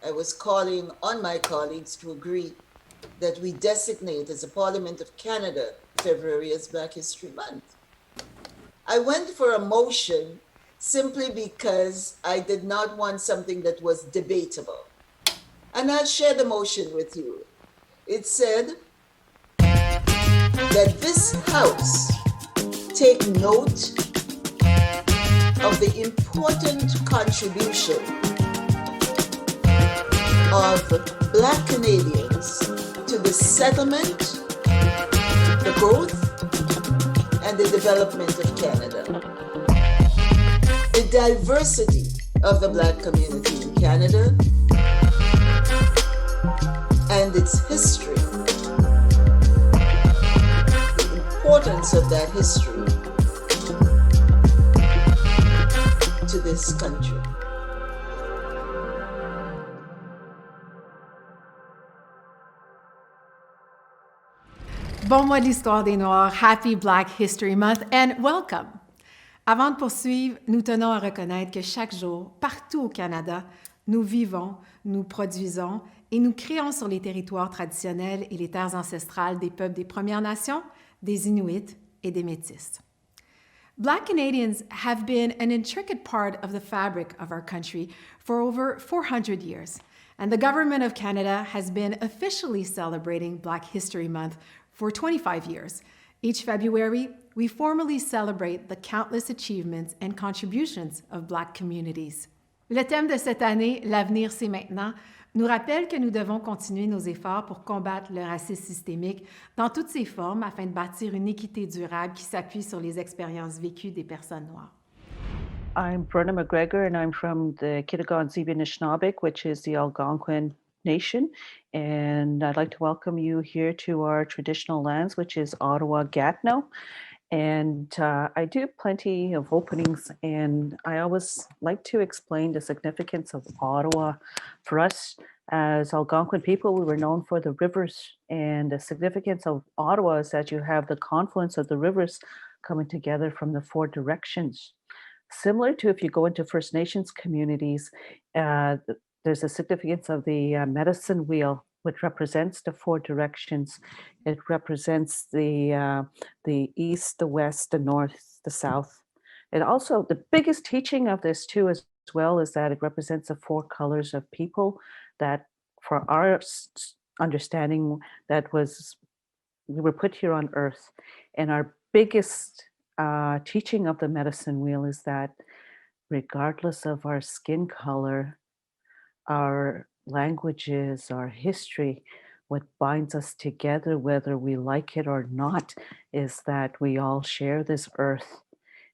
I was calling on my colleagues to agree that we designate as a Parliament of Canada February as Black History Month. I went for a motion simply because I did not want something that was debatable. And I'll share the motion with you. It said that this House take note of the important contribution of Black Canadians to the settlement, the growth, and the development of Canada. The diversity of the Black community in Canada and its history, the importance of that history to this country. Bon mois de l'histoire des Noirs, Happy Black History Month and welcome! Avant de poursuivre, nous tenons à reconnaître que chaque jour, partout au Canada, nous vivons, nous produisons et nous créons sur les territoires traditionnels et les terres ancestrales des peuples des Premières Nations, des Inuits et des Métis. Black Canadians have been an intricate part of the fabric of our country for over 400 years, and the Government of Canada has been officially celebrating Black History Month for 25 years. Each February, we formally celebrate the countless achievements and contributions of Black communities. Le thème de cette année, L'avenir c'est maintenant, nous rappelle que nous devons continuer nos efforts pour combattre le racisme systémique dans toutes ses formes afin de bâtir une équité durable qui s'appuie sur les expériences vécues des personnes noires. I'm Brenna McGregor, and I'm from the Kitagon-Zibi-Nishnabek, which is the Algonquin Nation. And I'd like to welcome you here to our traditional lands, which is Ottawa-Gatineau. And I do plenty of openings, and I always like to explain the significance of Ottawa. For us, as Algonquin people, we were known for the rivers, and the significance of Ottawa is that you have the confluence of the rivers coming together from the four directions. Similar to if you go into First Nations communities, there's a significance of the medicine wheel, which represents the four directions. It represents the east, the west, the north, the south. And also the biggest teaching of this too as well is that it represents the four colors of people that for our understanding that we were put here on earth. And our biggest teaching of the medicine wheel is that regardless of our skin color, our languages, our history, what binds us together, whether we like it or not, is that we all share this earth.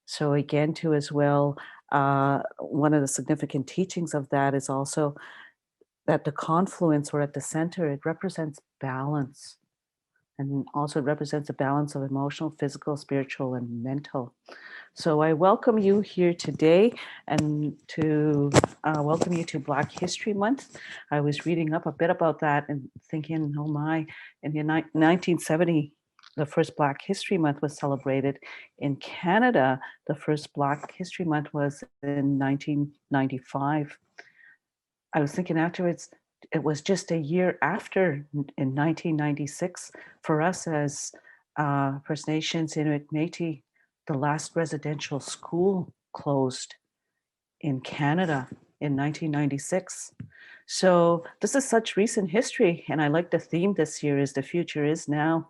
So again, too, as well, one of the significant teachings of that is also that the confluence or at the center, it represents balance. And also represents a balance of emotional, physical, spiritual, and mental. So I welcome you here today and to welcome you to Black History Month. I was reading up a bit about that and thinking, oh my, in the 1970, the first Black History Month was celebrated. In Canada, the first Black History Month was in 1995. I was thinking afterwards, it was just a year after, in 1996, for us as First Nations, Inuit, Métis, the last residential school closed in Canada in 1996. So this is such recent history, and I like the theme this year is the future is now.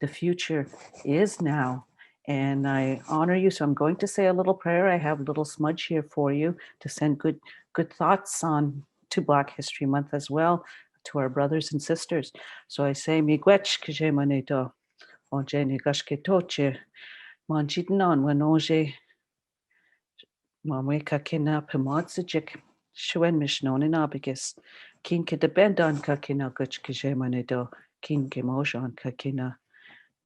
The future is now. And I honor you, so I'm going to say a little prayer. I have a little smudge here for you to send good thoughts on to Black History Month as well, to our brothers and sisters. So I say, miigwech kje maneto, onje ni gashke toche, manjitnan wanoje, mamwe kakina pematsijik, shwen mishnon in abigis, kin ke debendan kakina gach kje maneto, kin ke mojan kakina,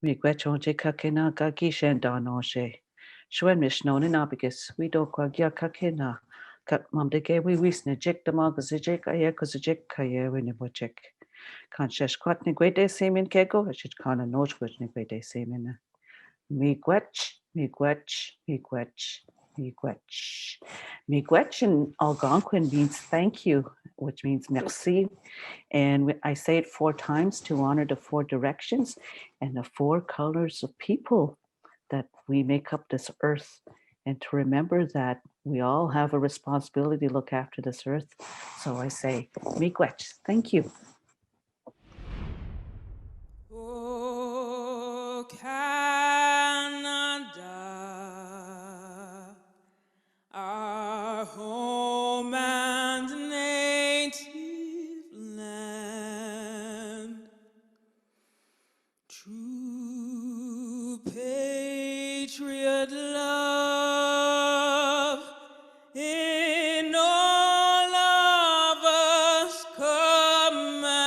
miigwech onje kakina gagi shendan onje, shwen mishnon in abigis, we do kwagya kakina. Mam de ge we wisne jek de mag zijek aye kozijek kaye we ne bochek. Kan shesh kwat ne gwede semin kego, shit kana noj gwed ne gwede semin. Miigwech, miigwech, miigwech. Miigwech. Miigwech in Algonquin means thank you, which means merci. And I say it 4 times to honor the 4 directions and the 4 colors of people that we make up this earth, and to remember that we all have a responsibility to look after this earth. So I say, miigwech, thank you. Oh, Canada, our home and native land, true patriot love in all of us command.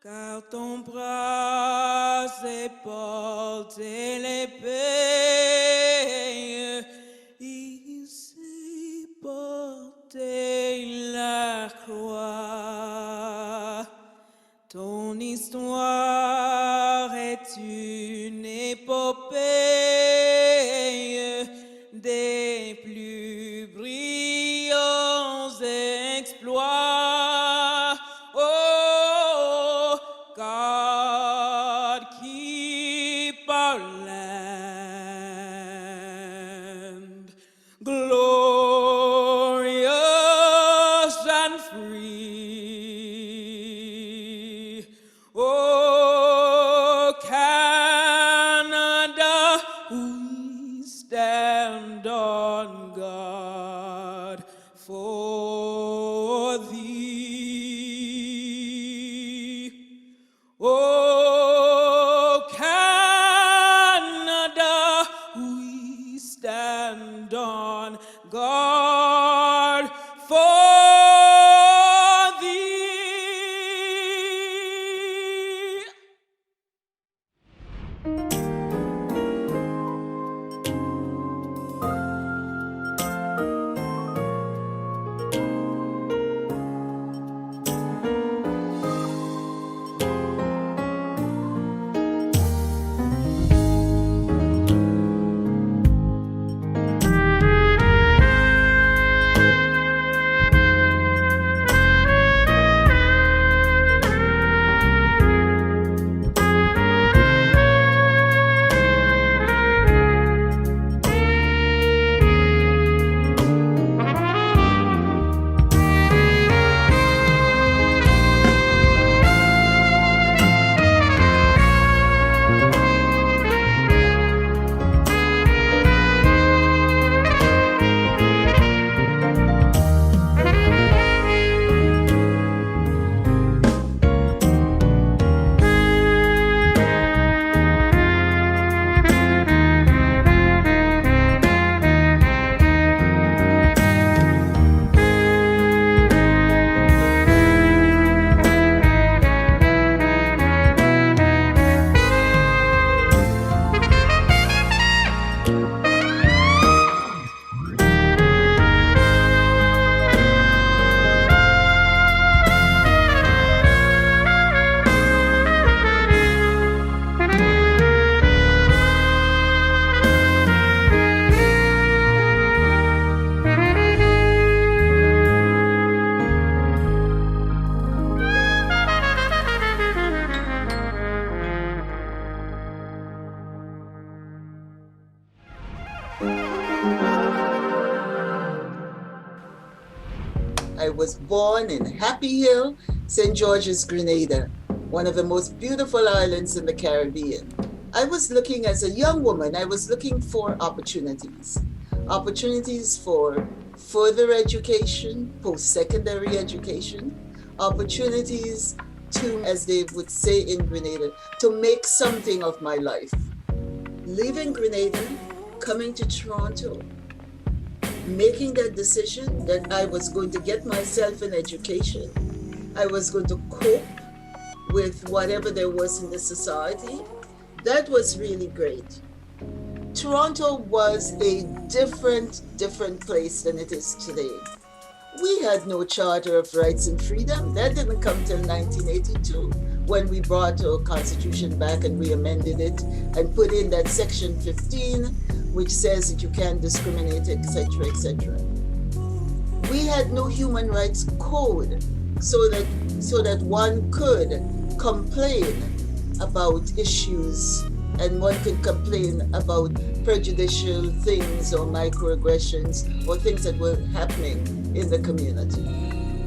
Car ton bras est porté l'épée, il s'est porté la croix. Ton histoire est une épopée des plus brillants exploits. Oh, God, keep our land glorious and free. Oh, Canada, we stand on guard for thee. Oh, Canada, we stand on guard for thee. I was born in Happy Hill, St. George's, Grenada, one of the most beautiful islands in the Caribbean. I was looking, as a young woman, I was looking for opportunities. Opportunities for further education, post-secondary education, opportunities to, as they would say in Grenada, to make something of my life. Leaving Grenada, coming to Toronto, making that decision that I was going to get myself an education, I was going to cope with whatever there was in the society, that was really great. Toronto was a different place than it is today. We had no Charter of Rights and Freedom. That didn't come till 1982. when we brought our constitution back and we amended it and put in that section 15, which says that you can't discriminate, etc., etc. We had no human rights code so that one could complain about issues and one could complain about prejudicial things or microaggressions or things that were happening in the community.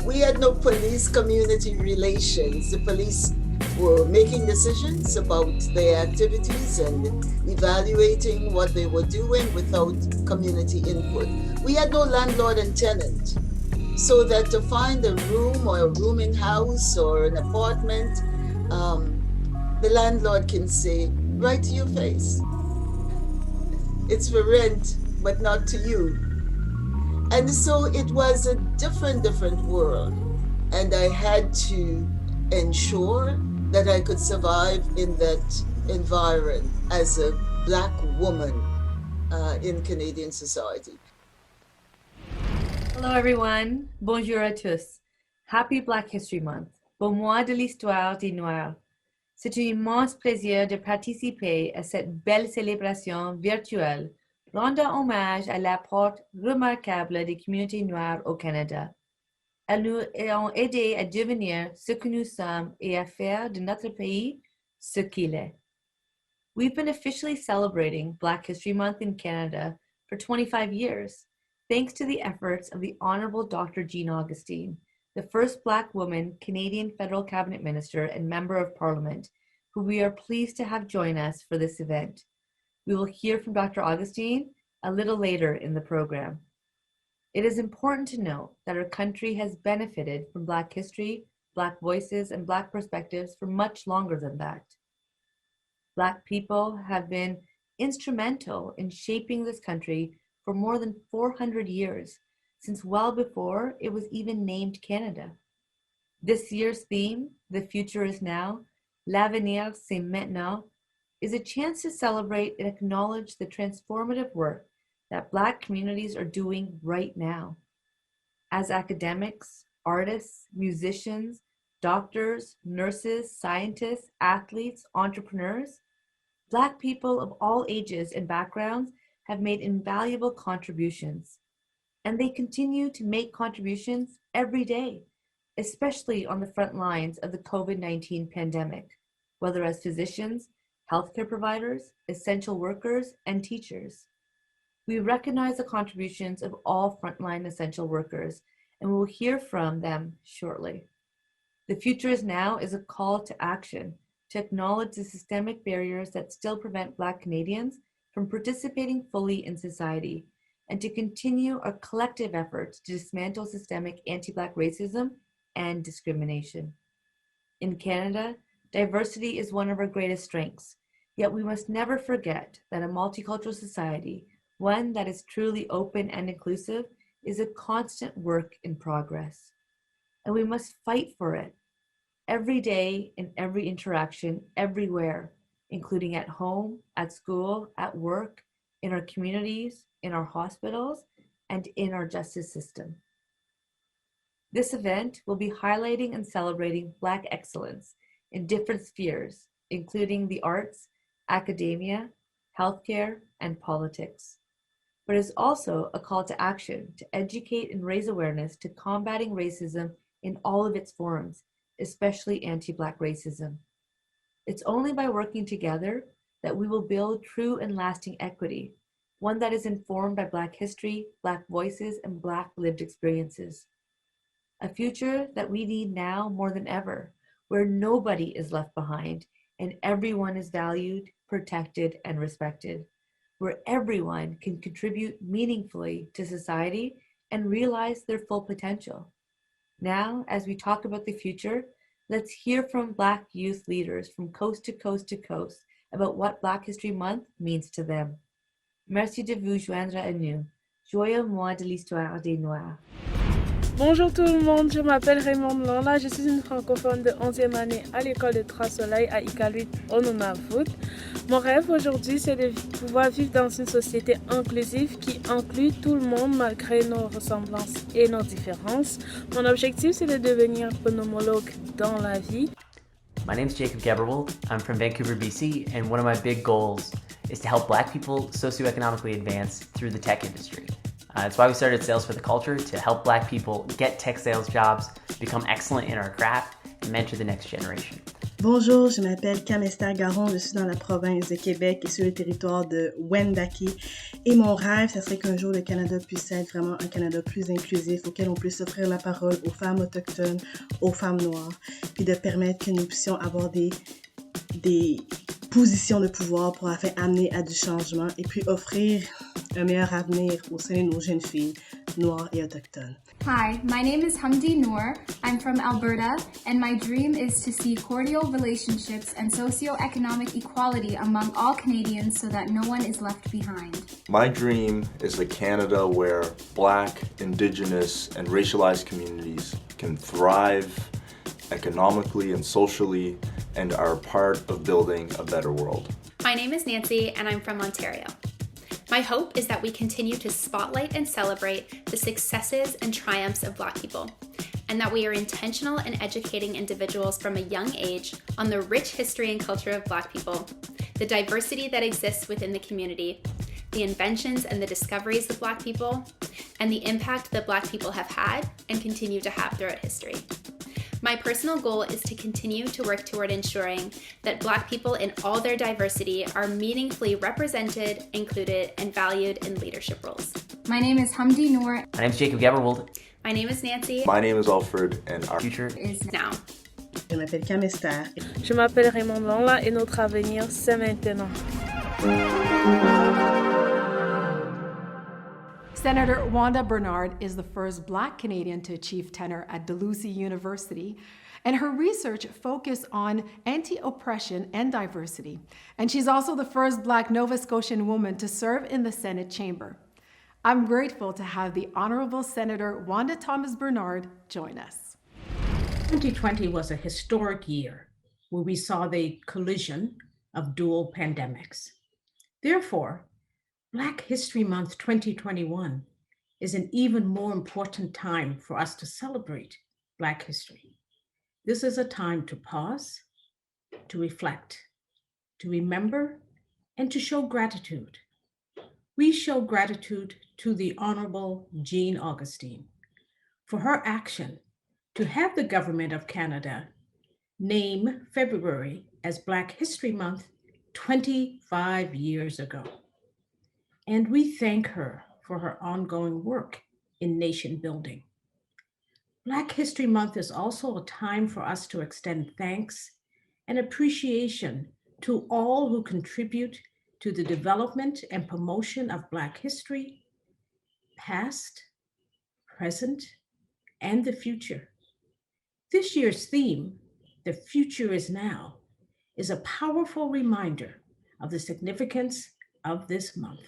We had no police-community relations. The police were making decisions about their activities and evaluating what they were doing without community input. We had no landlord and tenant, so that to find a room or a rooming house or an apartment, the landlord can say right to your face, it's for rent, but not to you. And so it was a different world. And I had to ensure that I could survive in that environment as a Black woman in Canadian society. Hello everyone, bonjour à tous. Happy Black History Month. Bon mois de l'histoire des Noirs. C'est un immense plaisir de participer à cette belle célébration virtuelle, rendant hommage à l'apport remarquable des communautés noires au Canada. Elles nous ont aidés à devenir ce que nous sommes et à faire de notre pays ce qu'il est. We've been officially celebrating Black History Month in Canada for 25 years, thanks to the efforts of the Honorable Dr. Jean Augustine, the first Black woman Canadian Federal Cabinet Minister and Member of Parliament, who we are pleased to have join us for this event. We will hear from Dr. Augustine a little later in the program. It is important to note that our country has benefited from Black history, Black voices, and Black perspectives for much longer than that. Black people have been instrumental in shaping this country for more than 400 years, since well before it was even named Canada. This year's theme, The Future is Now, L'avenir c'est maintenant, is a chance to celebrate and acknowledge the transformative work that Black communities are doing right now. As academics, artists, musicians, doctors, nurses, scientists, athletes, entrepreneurs, Black people of all ages and backgrounds have made invaluable contributions, and they continue to make contributions every day, especially on the front lines of the COVID-19 pandemic, whether as physicians, healthcare providers, essential workers, and teachers. We recognize the contributions of all frontline essential workers, and we will hear from them shortly. The Future is Now is a call to action to acknowledge the systemic barriers that still prevent Black Canadians from participating fully in society, and to continue our collective efforts to dismantle systemic anti-Black racism and discrimination. In Canada, diversity is one of our greatest strengths, yet we must never forget that a multicultural society, one that is truly open and inclusive, is a constant work in progress. And we must fight for it every day, in every interaction, everywhere, including at home, at school, at work, in our communities, in our hospitals, and in our justice system. This event will be highlighting and celebrating Black excellence in different spheres, including the arts, academia, healthcare, and politics. But it is also a call to action to educate and raise awareness to combating racism in all of its forms, especially anti-Black racism. It's only by working together that we will build true and lasting equity, one that is informed by Black history, Black voices, and Black lived experiences. A future that we need now more than ever, where nobody is left behind and everyone is valued, protected, and respected, where everyone can contribute meaningfully to society and realize their full potential. Now, as we talk about the future, let's hear from Black youth leaders from coast to coast to coast about what Black History Month means to them. Merci de vous joindre à nous. Joyeux mois de l'histoire des Noirs. Bonjour tout le monde, je m'appelle Raymond Lola, je suis une francophone de 11e année à l'école de Trois-Soleils à Iqaluit au Nunavut. Mon rêve aujourd'hui, c'est de pouvoir vivre dans une société inclusive qui inclut tout le monde malgré nos ressemblances et nos différences. Mon objectif, c'est de devenir pneumologue dans la vie. My name's Jacob Geberwold. I'm from Vancouver, BC, and one of my big goals is to help Black people socioeconomically advance through the tech industry. That's why we started Sales for the Culture, to help Black people get tech sales jobs, become excellent in our craft, and mentor the next generation. Bonjour, je m'appelle Camesta Garon, je suis dans la province de Québec et sur le territoire de Wendake. Et mon rêve, ça serait qu'un jour le Canada puisse être vraiment un Canada plus inclusif, auquel on puisse offrir la parole aux femmes autochtones, aux femmes noires, puis de permettre que nous puissions avoir des positions de pouvoir pour afin amener à du changement et puis offrir un meilleur avenir au sein de nos jeunes filles noires et autochtones. Hi, my name is Hamdi Noor. I'm from Alberta, and my dream is to see cordial relationships and socioeconomic equality among all Canadians so that no one is left behind. My dream is a Canada where Black, Indigenous, and racialized communities can thrive economically and socially and are part of building a better world. My name is Nancy, and I'm from Ontario. My hope is that we continue to spotlight and celebrate the successes and triumphs of Black people, and that we are intentional in educating individuals from a young age on the rich history and culture of Black people, the diversity that exists within the community, the inventions and the discoveries of Black people, and the impact that Black people have had and continue to have throughout history. My personal goal is to continue to work toward ensuring that Black people in all their diversity are meaningfully represented, included, and valued in leadership roles. My name is Hamdi Noor. My name's Jacob Geberwold. My name is Nancy. My name is Alfred, and our Future Is now. Je m'appelle Camesta. Je m'appelle Raymond Lonla et notre avenir, c'est maintenant. Senator Wanda Bernard is the first Black Canadian to achieve tenure at Dalhousie University, and her research focused on anti-oppression and diversity. And she's also the first Black Nova Scotian woman to serve in the Senate chamber. I'm grateful to have the Honorable Senator Wanda Thomas Bernard join us. 2020 was a historic year where we saw the collision of dual pandemics. Therefore, Black History Month 2021 is an even more important time for us to celebrate Black history. This is a time to pause, to reflect, to remember, and to show gratitude. We show gratitude to the Honorable Jean Augustine for her action to have the Government of Canada name February as Black History Month 25 years ago. And we thank her for her ongoing work in nation building. Black History Month is also a time for us to extend thanks and appreciation to all who contribute to the development and promotion of Black history, past, present, and the future. This year's theme, "The Future is Now," is a powerful reminder of the significance of this month.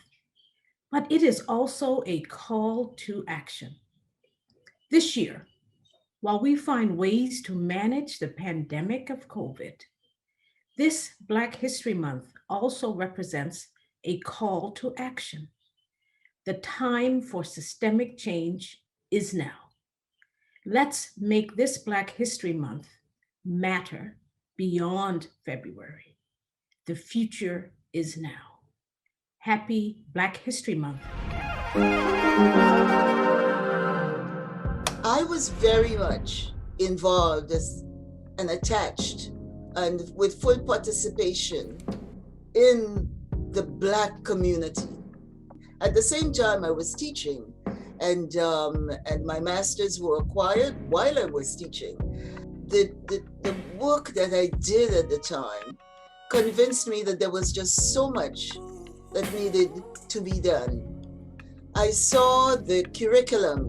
But it is also a call to action. This year, while we find ways to manage the pandemic of COVID, this Black History Month also represents a call to action. The time for systemic change is now. Let's make this Black History Month matter beyond February. The future is now. Happy Black History Month. I was very much involved and attached and with full participation in the Black community. At the same time, I was teaching, and my masters were acquired while I was teaching. The work that I did at the time convinced me that there was just so much that needed to be done. I saw the curriculum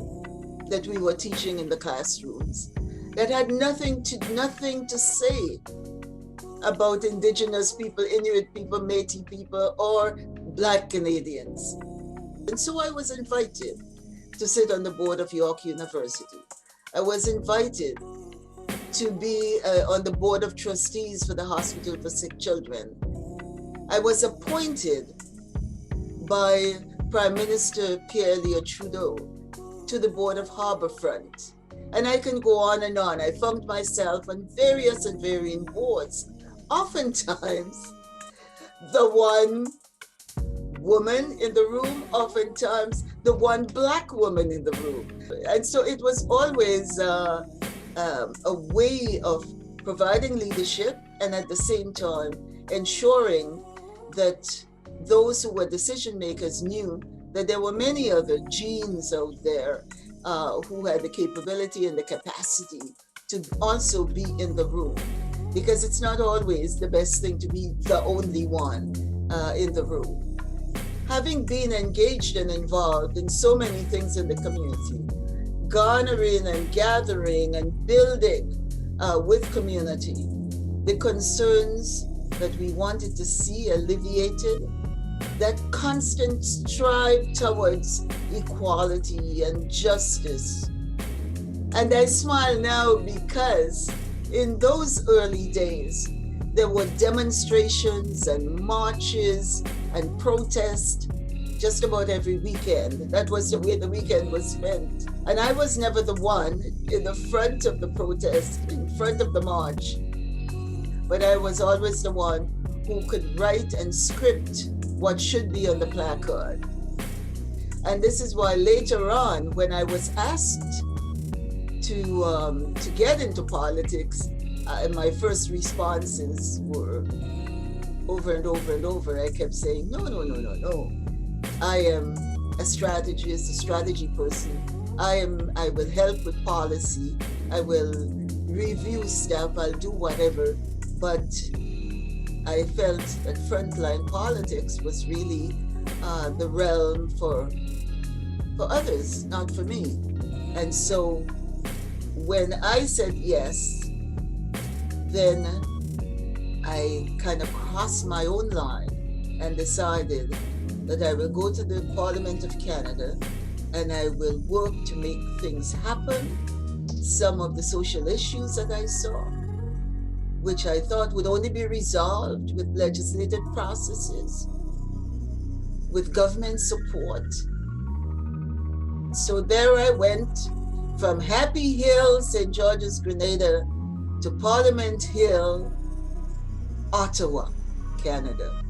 that we were teaching in the classrooms that had nothing to say about Indigenous people, Inuit people, Métis people, or Black Canadians. And so I was invited to sit on the board of York University. I was invited to be on the board of trustees for the Hospital for Sick Children. I was appointed by Prime Minister Pierre Trudeau to the board of Harbourfront And I can go on and on. I found myself on various and varying boards, oftentimes the one woman in the room, oftentimes the one Black woman in the room. And so it was always a way of providing leadership and at the same time ensuring that those who were decision makers knew that there were many other genes out there who had the capability and the capacity to also be in the room. Because it's not always the best thing to be the only one in the room. Having been engaged and involved in so many things in the community, garnering and gathering and building with community, the concerns that we wanted to see alleviated, that constant strive towards equality and justice. And I smile now because in those early days, there were demonstrations and marches and protests just about every weekend. That was the way the weekend was spent. And I was never the one in the front of the protest, in front of the march, but I was always the one who could write and script what should be on the placard. And this is why later on, when I was asked to get into politics, my first responses were over and over and over. I kept saying, no. I am a strategist, a strategy person. I will help with policy. I will review stuff. I'll do whatever. But I felt that frontline politics was really the realm for others, not for me. And so when I said yes, then I kind of crossed my own line and decided that I will go to the Parliament of Canada and I will work to make things happen. Some of the social issues that I saw, which I thought would only be resolved with legislative processes, with government support. So there I went from Happy Hill, St. George's, Grenada, to Parliament Hill, Ottawa, Canada.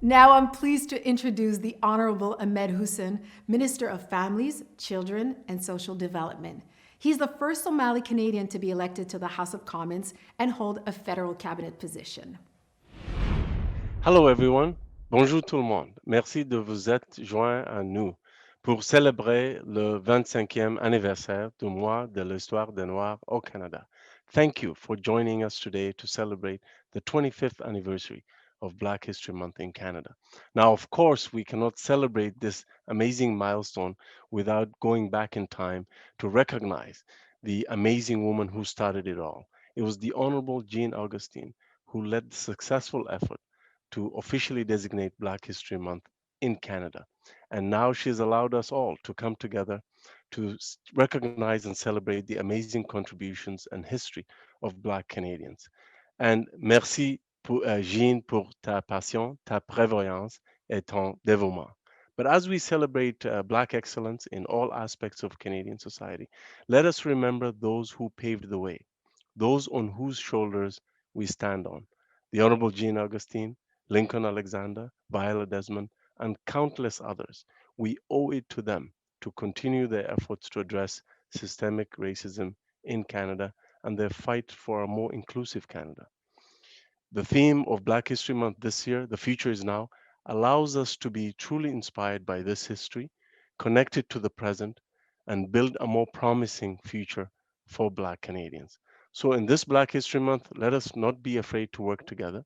Now I'm pleased to introduce the Honorable Ahmed Hussein, Minister of Families, Children, and Social Development. He's the first Somali Canadian to be elected to the House of Commons and hold a federal cabinet position. Hello everyone. Bonjour tout le monde. Merci de vous être joints à nous pour célébrer le 25e anniversaire du mois de l'histoire des Noirs au Canada. Thank you for joining us today to celebrate the 25th anniversary of Black History Month in Canada. Now, of course, we cannot celebrate this amazing milestone without going back in time to recognize the amazing woman who started it all. It was the Honorable Jean Augustine who led the successful effort to officially designate Black History Month in Canada. And now she's allowed us all to come together to recognize and celebrate the amazing contributions and history of Black Canadians. And merci, Jean, pour ta passion, ta prévoyance, et ton dévouement. But as we celebrate Black excellence in all aspects of Canadian society, let us remember those who paved the way, those on whose shoulders we stand on. The Honorable Jean Augustine, Lincoln Alexander, Viola Desmond, and countless others. We owe it to them to continue their efforts to address systemic racism in Canada and their fight for a more inclusive Canada. The theme of Black History Month this year, The Future is Now, allows us to be truly inspired by this history, connected to the present, and build a more promising future for Black Canadians. So in this Black History Month, let us not be afraid to work together,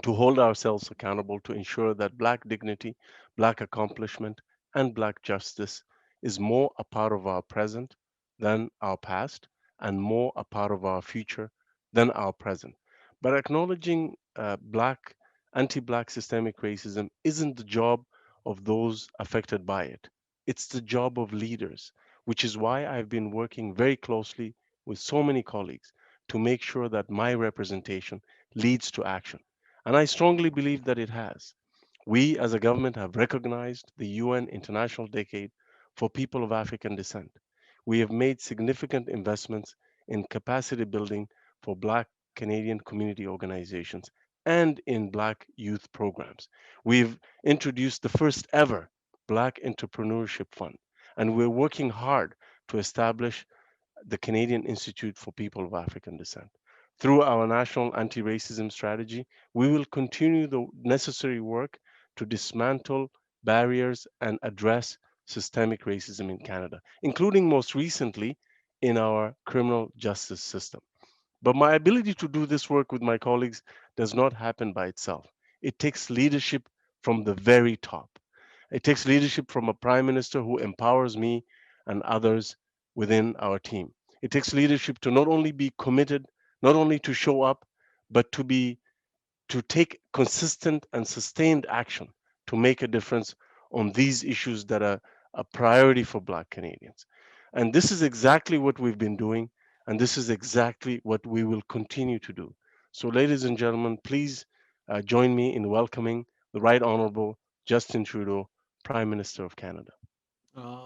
to hold ourselves accountable to ensure that Black dignity, Black accomplishment, and Black justice is more a part of our present than our past, and more a part of our future than our present. But acknowledging anti-Black systemic racism isn't the job of those affected by it. It's the job of leaders, which is why I've been working very closely with so many colleagues to make sure that my representation leads to action. And I strongly believe that it has. We as a government have recognized the UN International Decade for People of African Descent. We have made significant investments in capacity building for Black Canadian community organizations and in Black youth programs. We've introduced the first ever Black Entrepreneurship Fund, and we're working hard to establish the Canadian Institute for People of African Descent. Through our national anti racism strategy, we will continue the necessary work to dismantle barriers and address systemic racism in Canada, including most recently in our criminal justice system. But my ability to do this work with my colleagues does not happen by itself. It takes leadership from the very top. It takes leadership from a prime minister who empowers me and others within our team. It takes leadership to not only be committed, not only to show up, but to take consistent and sustained action to make a difference on these issues that are a priority for Black Canadians. And this is exactly what we've been doing, and this is exactly what we will continue to do. So, ladies and gentlemen, please join me in welcoming the Right Honorable Justin Trudeau, Prime Minister of Canada.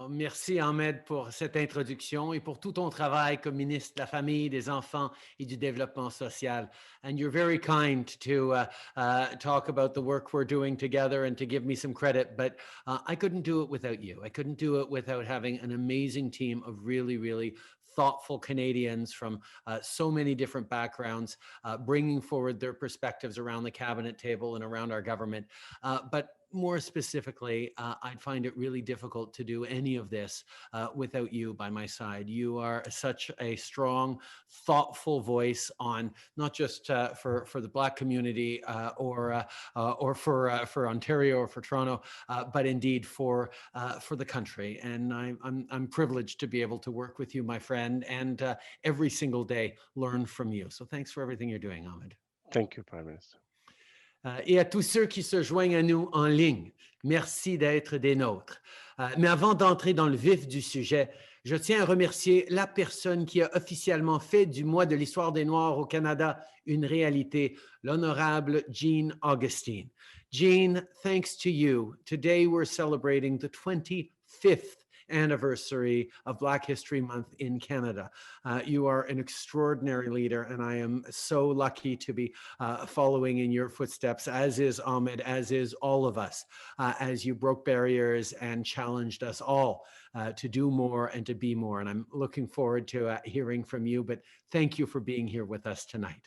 Merci Ahmed pour cette introduction et pour tout ton travail comme ministre de la Famille, des Enfants et du Développement social. And you're very kind to talk about the work we're doing together and to give me some credit, but I couldn't do it without you. I couldn't do it without having an amazing team of really, really thoughtful Canadians from so many different backgrounds, bringing forward their perspectives around the cabinet table and around our government. But more specifically, I'd find it really difficult to do any of this without you by my side. You are such a strong, thoughtful voice on not just for the Black community or for Ontario or for Toronto, but indeed for the country. And I'm privileged to be able to work with you, my friend, and every single day learn from you. So thanks for everything you're doing, Ahmed. Thank you, Prime Minister. Et à tous ceux qui se joignent à nous en ligne, merci d'être des nôtres. Mais avant d'entrer dans le vif du sujet, je tiens à remercier la personne qui a officiellement fait du mois de l'histoire des Noirs au Canada une réalité, l'honorable Jean Augustine. Jean, thanks to you, today we're celebrating the 25th anniversary of Black History Month in Canada. You are an extraordinary leader, and I am so lucky to be following in your footsteps, as is Ahmed, as is all of us, as you broke barriers and challenged us all to do more and to be more. And I'm looking forward to hearing from you, but thank you for being here with us tonight.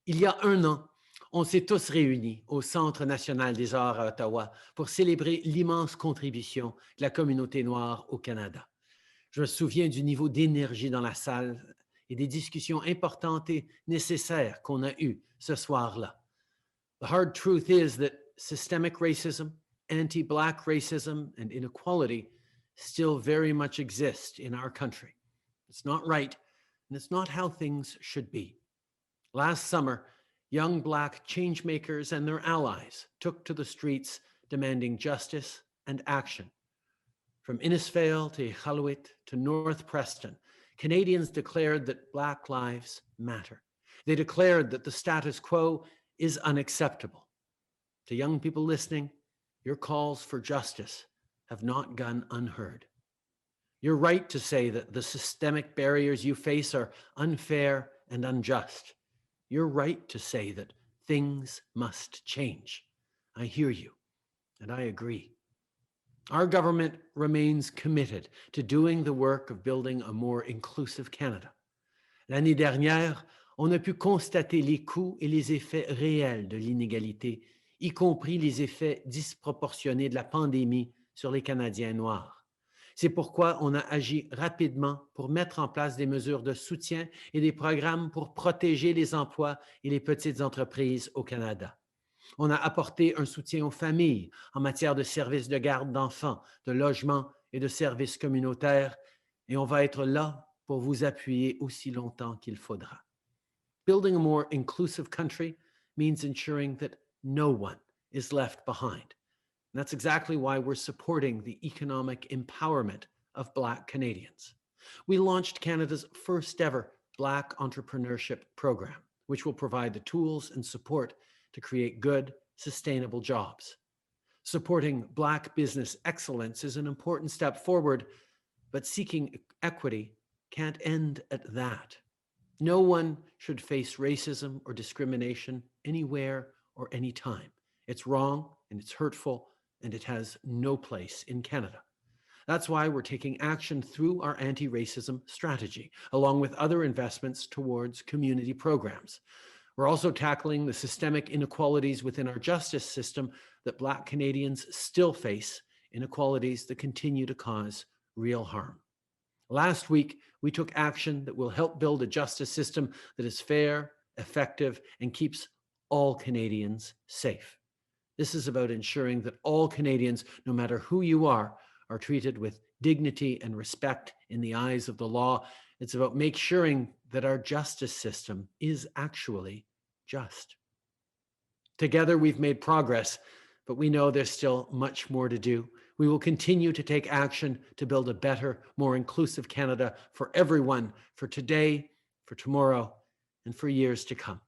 Il y a un an, on s'est tous réunis au Centre national des arts à Ottawa pour célébrer l'immense contribution de la communauté noire au Canada. Je me souviens du niveau d'énergie dans la salle et des discussions importantes et nécessaires qu'on a eues ce soir-là. The hard truth is that systemic racism, anti-Black racism, and inequality still very much exist in our country. It's not right, and it's not how things should be. Last summer, young Black changemakers and their allies took to the streets demanding justice and action. From Innisfail to Iqaluit to North Preston, Canadians declared that Black lives matter. They declared that the status quo is unacceptable. To young people listening, your calls for justice have not gone unheard. You're right to say that the systemic barriers you face are unfair and unjust. You're right to say that things must change. I hear you, and I agree. Our government remains committed to doing the work of building a more inclusive Canada. L'année dernière, on a pu constater les coûts et les effets réels de l'inégalité, y compris les effets disproportionnés de la pandémie sur les Canadiens noirs. C'est pourquoi on a agi rapidement pour mettre en place des mesures de soutien et des programmes pour protéger les emplois et les petites entreprises au Canada. On a apporté un soutien aux familles en matière de services de garde d'enfants, de logement et de services communautaires, et on va être là pour vous appuyer aussi longtemps qu'il faudra. Building a more inclusive country means ensuring that no one is left behind. And that's exactly why we're supporting the economic empowerment of Black Canadians. We launched Canada's first ever Black Entrepreneurship Program, which will provide the tools and support to create good, sustainable jobs. Supporting Black business excellence is an important step forward, but seeking equity can't end at that. No one should face racism or discrimination anywhere or anytime. It's wrong and it's hurtful and it has no place in Canada. That's why we're taking action through our anti-racism strategy, along with other investments towards community programs. We're also tackling the systemic inequalities within our justice system that Black Canadians still face, inequalities that continue to cause real harm. Last week, we took action that will help build a justice system that is fair, effective, and keeps all Canadians safe. This is about ensuring that all Canadians, no matter who you are treated with dignity and respect in the eyes of the law. It's about making sure that our justice system is actually just. Together, we've made progress, but we know there's still much more to do. We will continue to take action to build a better, more inclusive Canada for everyone, for today, for tomorrow, and for years to come.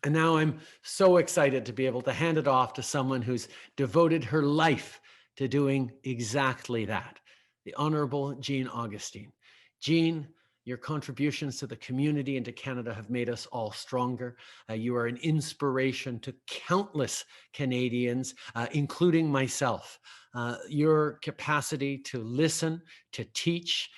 And now I'm so excited to be able to hand it off to someone who's devoted her life to doing exactly that, the Honorable Jean Augustine. Jean, your contributions to the community and to Canada have made us all stronger. You are an inspiration to countless Canadians, including myself. Your capacity to listen, to teach,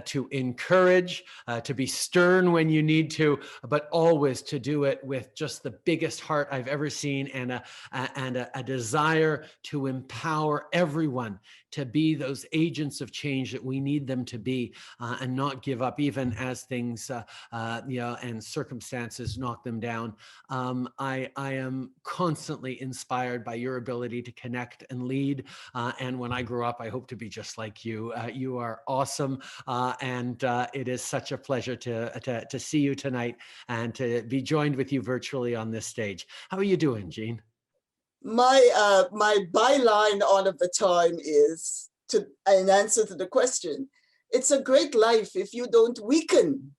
to encourage, to be stern when you need to, but always to do it with just the biggest heart I've ever seen and a desire to empower everyone to be those agents of change that we need them to be, and not give up even as things and circumstances knock them down. I am constantly inspired by your ability to connect and lead. And when I grow up, I hope to be just like you. You are awesome. And it is such a pleasure to see you tonight and to be joined with you virtually on this stage. How are you doing, Jean? My byline all of the time is, in answer to the question, it's a great life if you don't weaken.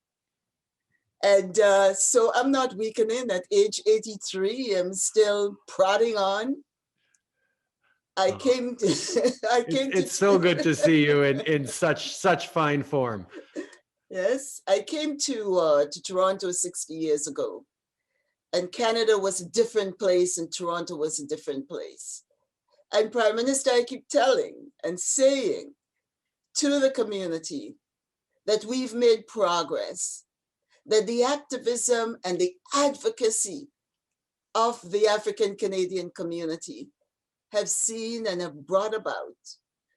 And so I'm not weakening. At age 83, I'm still prodding on. It's so good to see you in such fine form. Yes, I came to Toronto 60 years ago, and Canada was a different place and Toronto was a different place. And Prime Minister, I keep telling and saying to the community that we've made progress, that the activism and the advocacy of the African Canadian community have seen and have brought about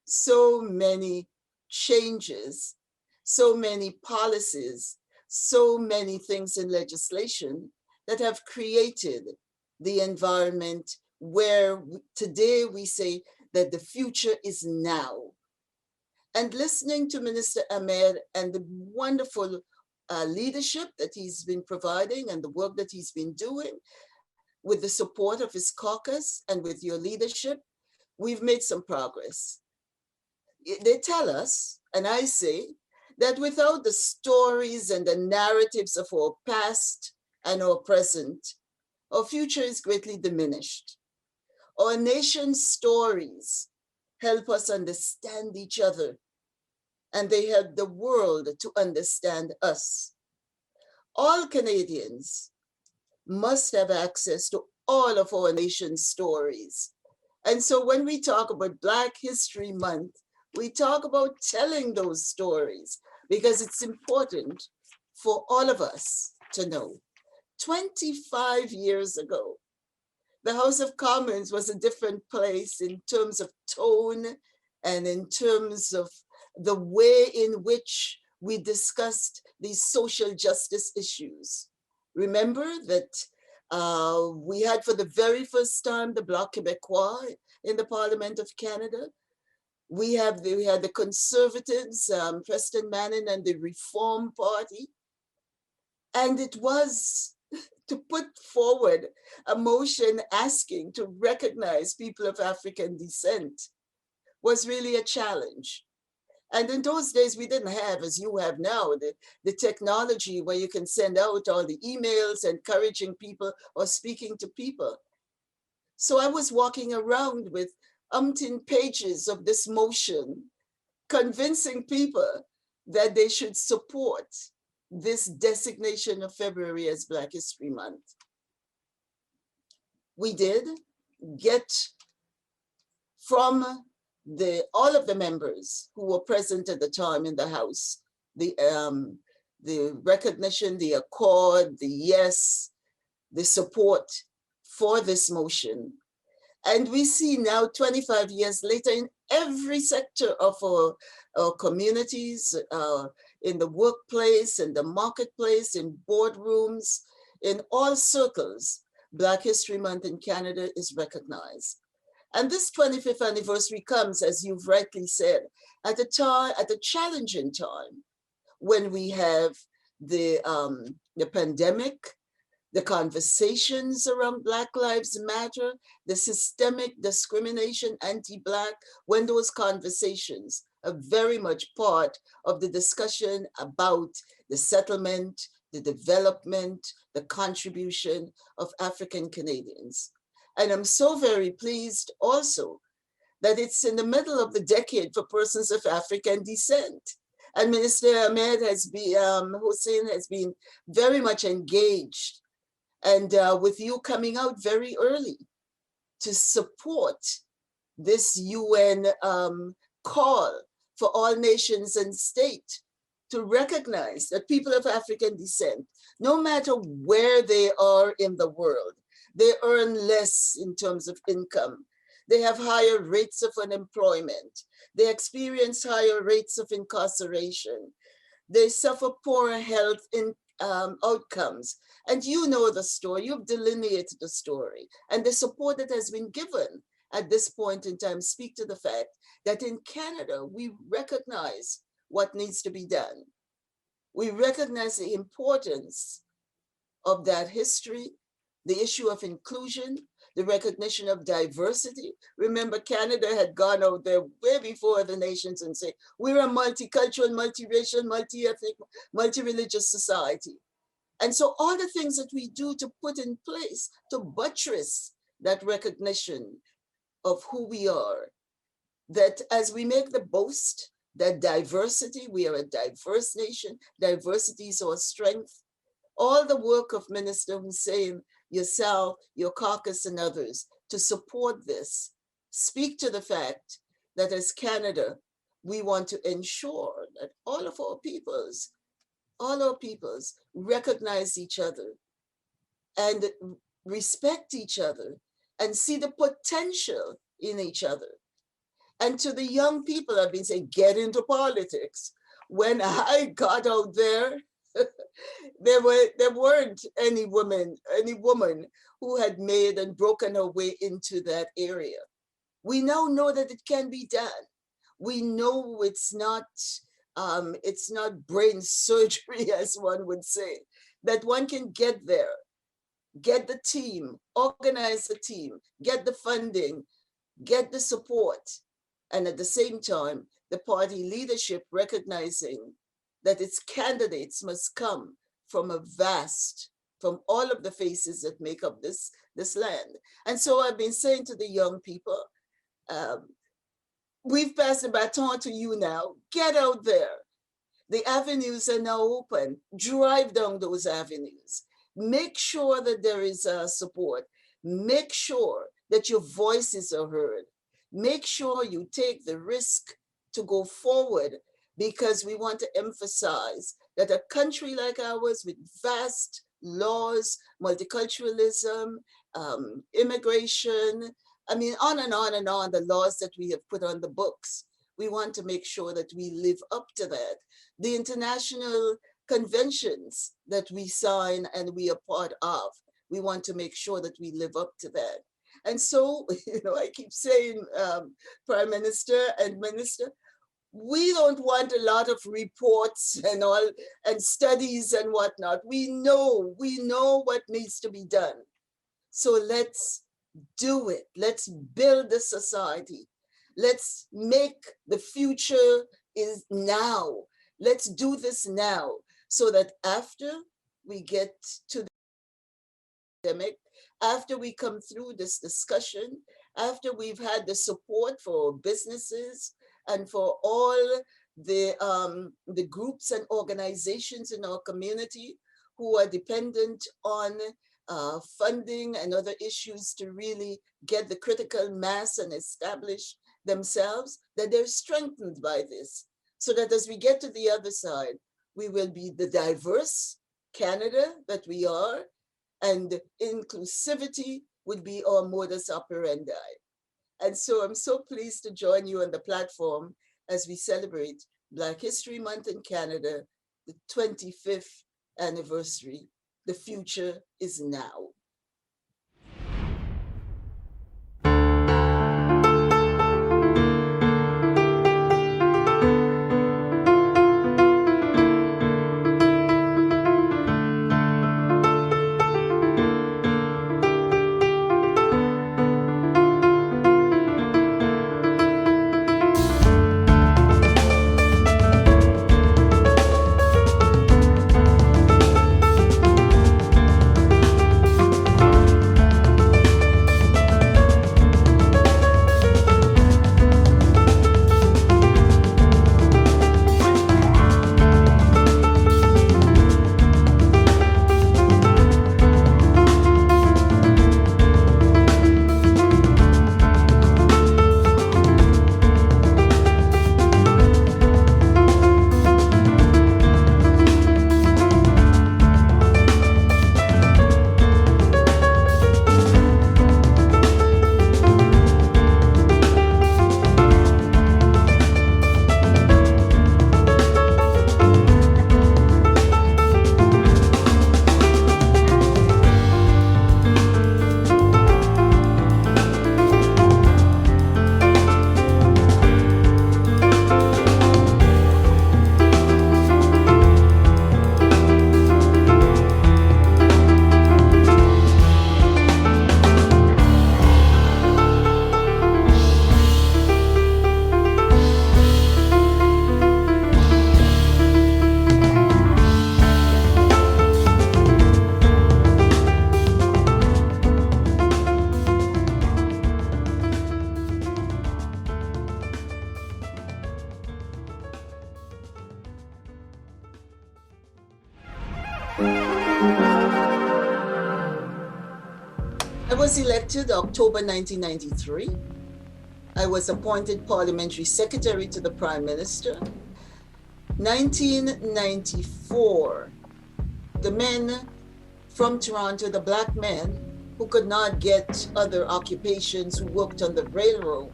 so many changes, so many policies, so many things in legislation that have created the environment where today we say that the future is now. And listening to Minister Ahmed and the wonderful leadership that he's been providing and the work that he's been doing, with the support of his caucus and with your leadership, we've made some progress. They tell us, and I say, that without the stories and the narratives of our past and our present, our future is greatly diminished. Our nation's stories help us understand each other, and they help the world to understand us. All Canadians must have access to all of our nation's stories. And so when we talk about Black History Month, we talk about telling those stories because it's important for all of us to know. 25 years ago, the House of Commons was a different place in terms of tone and in terms of the way in which we discussed these social justice issues. Remember that we had for the very first time the Bloc Québécois in the Parliament of Canada. We had the Conservatives, Preston Manning and the Reform Party. And it was to put forward a motion asking to recognize people of African descent was really a challenge. And in those days, we didn't have, as you have now, the technology where you can send out all the emails encouraging people or speaking to people. So I was walking around with umpteen pages of this motion, convincing people that they should support this designation of February as Black History Month. We did get from all of the members who were present at the time in the House, the recognition, the accord, the yes, the support for this motion. And we see now, 25 years later, in every sector of our communities, in the workplace, in the marketplace, in boardrooms, in all circles, Black History Month in Canada is recognized. And this 25th anniversary comes, as you've rightly said, at a challenging time when we have the pandemic, the conversations around Black Lives Matter, the systemic discrimination, anti-Black, when those conversations are very much part of the discussion about the settlement, the development, the contribution of African Canadians. And I'm so very pleased also that it's in the middle of the decade for persons of African descent. And Minister Ahmed Hussein has been very much engaged, and with you coming out very early to support this UN call for all nations and state to recognize that people of African descent, no matter where they are in the world, they earn less in terms of income. They have higher rates of unemployment. They experience higher rates of incarceration. They suffer poorer health outcomes. And you know the story, you've delineated the story. And the support that has been given at this point in time speak to the fact that in Canada, we recognize what needs to be done. We recognize the importance of that history, the issue of inclusion, the recognition of diversity. Remember, Canada had gone out there way before the nations and said, we're a multicultural, multiracial, multi-ethnic, multi-religious society. And so all the things that we do to put in place to buttress that recognition of who we are, that as we make the boast that diversity, we are a diverse nation, diversity is our strength, all the work of Minister Hussein, yourself, your caucus and others to support this, speak to the fact that as Canada, we want to ensure that all our peoples recognize each other and respect each other and see the potential in each other. And to the young people, I've been saying, get into politics. When I got out there, there weren't any woman who had made and broken her way into that area. We now know that it can be done. We know it's not brain surgery, as one would say, that one can get there, get the team, organize the team, get the funding, get the support, and at the same time, the party leadership recognizing that its candidates must come from from all of the faces that make up this land. And so I've been saying to the young people, we've passed the baton to you now. Get out there. The avenues are now open. Drive down those avenues. Make sure that there is support. Make sure that your voices are heard. Make sure you take the risk to go forward, because we want to emphasize that a country like ours with vast laws, multiculturalism, immigration, I mean, on and on and on, the laws that we have put on the books, we want to make sure that we live up to that. The international conventions that we sign and we are part of, we want to make sure that we live up to that. And so, I keep saying, Prime Minister and Minister, we don't want a lot of reports and all and studies and whatnot. We know what needs to be done. So let's do it. Let's build the society. Let's make the future is now. Let's do this now so that after we get to the pandemic, after we come through this discussion, after we've had the support for businesses and for all the groups and organizations in our community who are dependent on funding and other issues to really get the critical mass and establish themselves, that they're strengthened by this, so that as we get to the other side, we will be the diverse Canada that we are, and inclusivity would be our modus operandi. And so I'm so pleased to join you on the platform as we celebrate Black History Month in Canada, the 25th anniversary. The future is now. I was elected October 1993. I was appointed parliamentary secretary to the Prime Minister. 1994, the men from Toronto, the Black men who could not get other occupations, who worked on the railroad,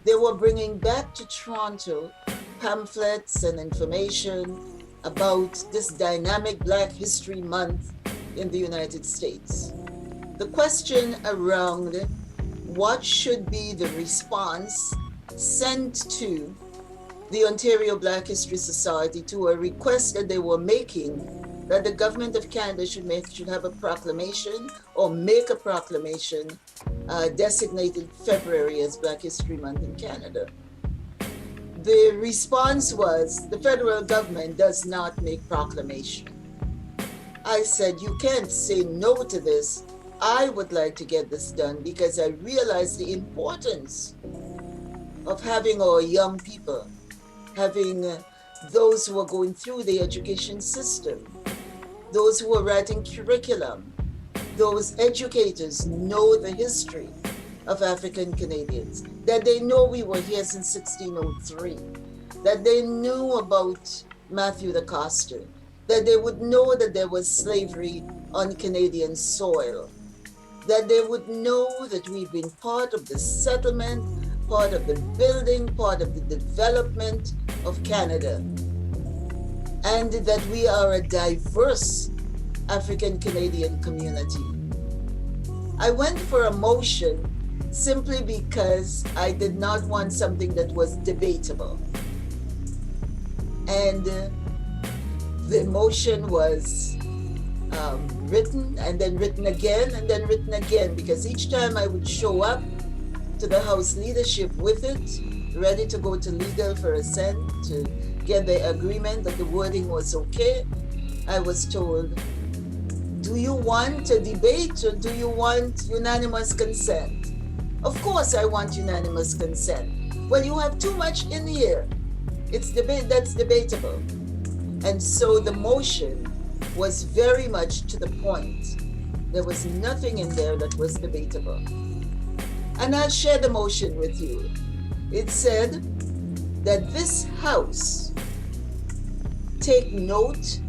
they were bringing back to Toronto pamphlets and information about this dynamic Black History Month in the United States. The question around what should be the response sent to the Ontario Black History Society to a request that they were making that the government of Canada should have a proclamation or make a proclamation designated February as Black History Month in Canada. The response was the federal government does not make proclamation. I said, you can't say no to this. I would like to get this done because I realize the importance of having our young people, having those who are going through the education system, those who are writing curriculum, those educators know the history of African Canadians, that they know we were here since 1603, that they knew about Matthew the Coster, that they would know that there was slavery on Canadian soil, that they would know that we've been part of the settlement, part of the building, part of the development of Canada, and that we are a diverse African Canadian community. I went for a motion simply because I did not want something that was debatable. And the motion was written and then written again and then written again, because each time I would show up to the House leadership with it, ready to go to legal for assent, to get the agreement that the wording was okay, I was told, Do you want a debate or do you want unanimous consent? Of course I want unanimous consent. Well, you have too much in here. It's debate that's debatable. And so the motion was very much to the point. There was nothing in there that was debatable. And I'll share the motion with you. It said that this House take note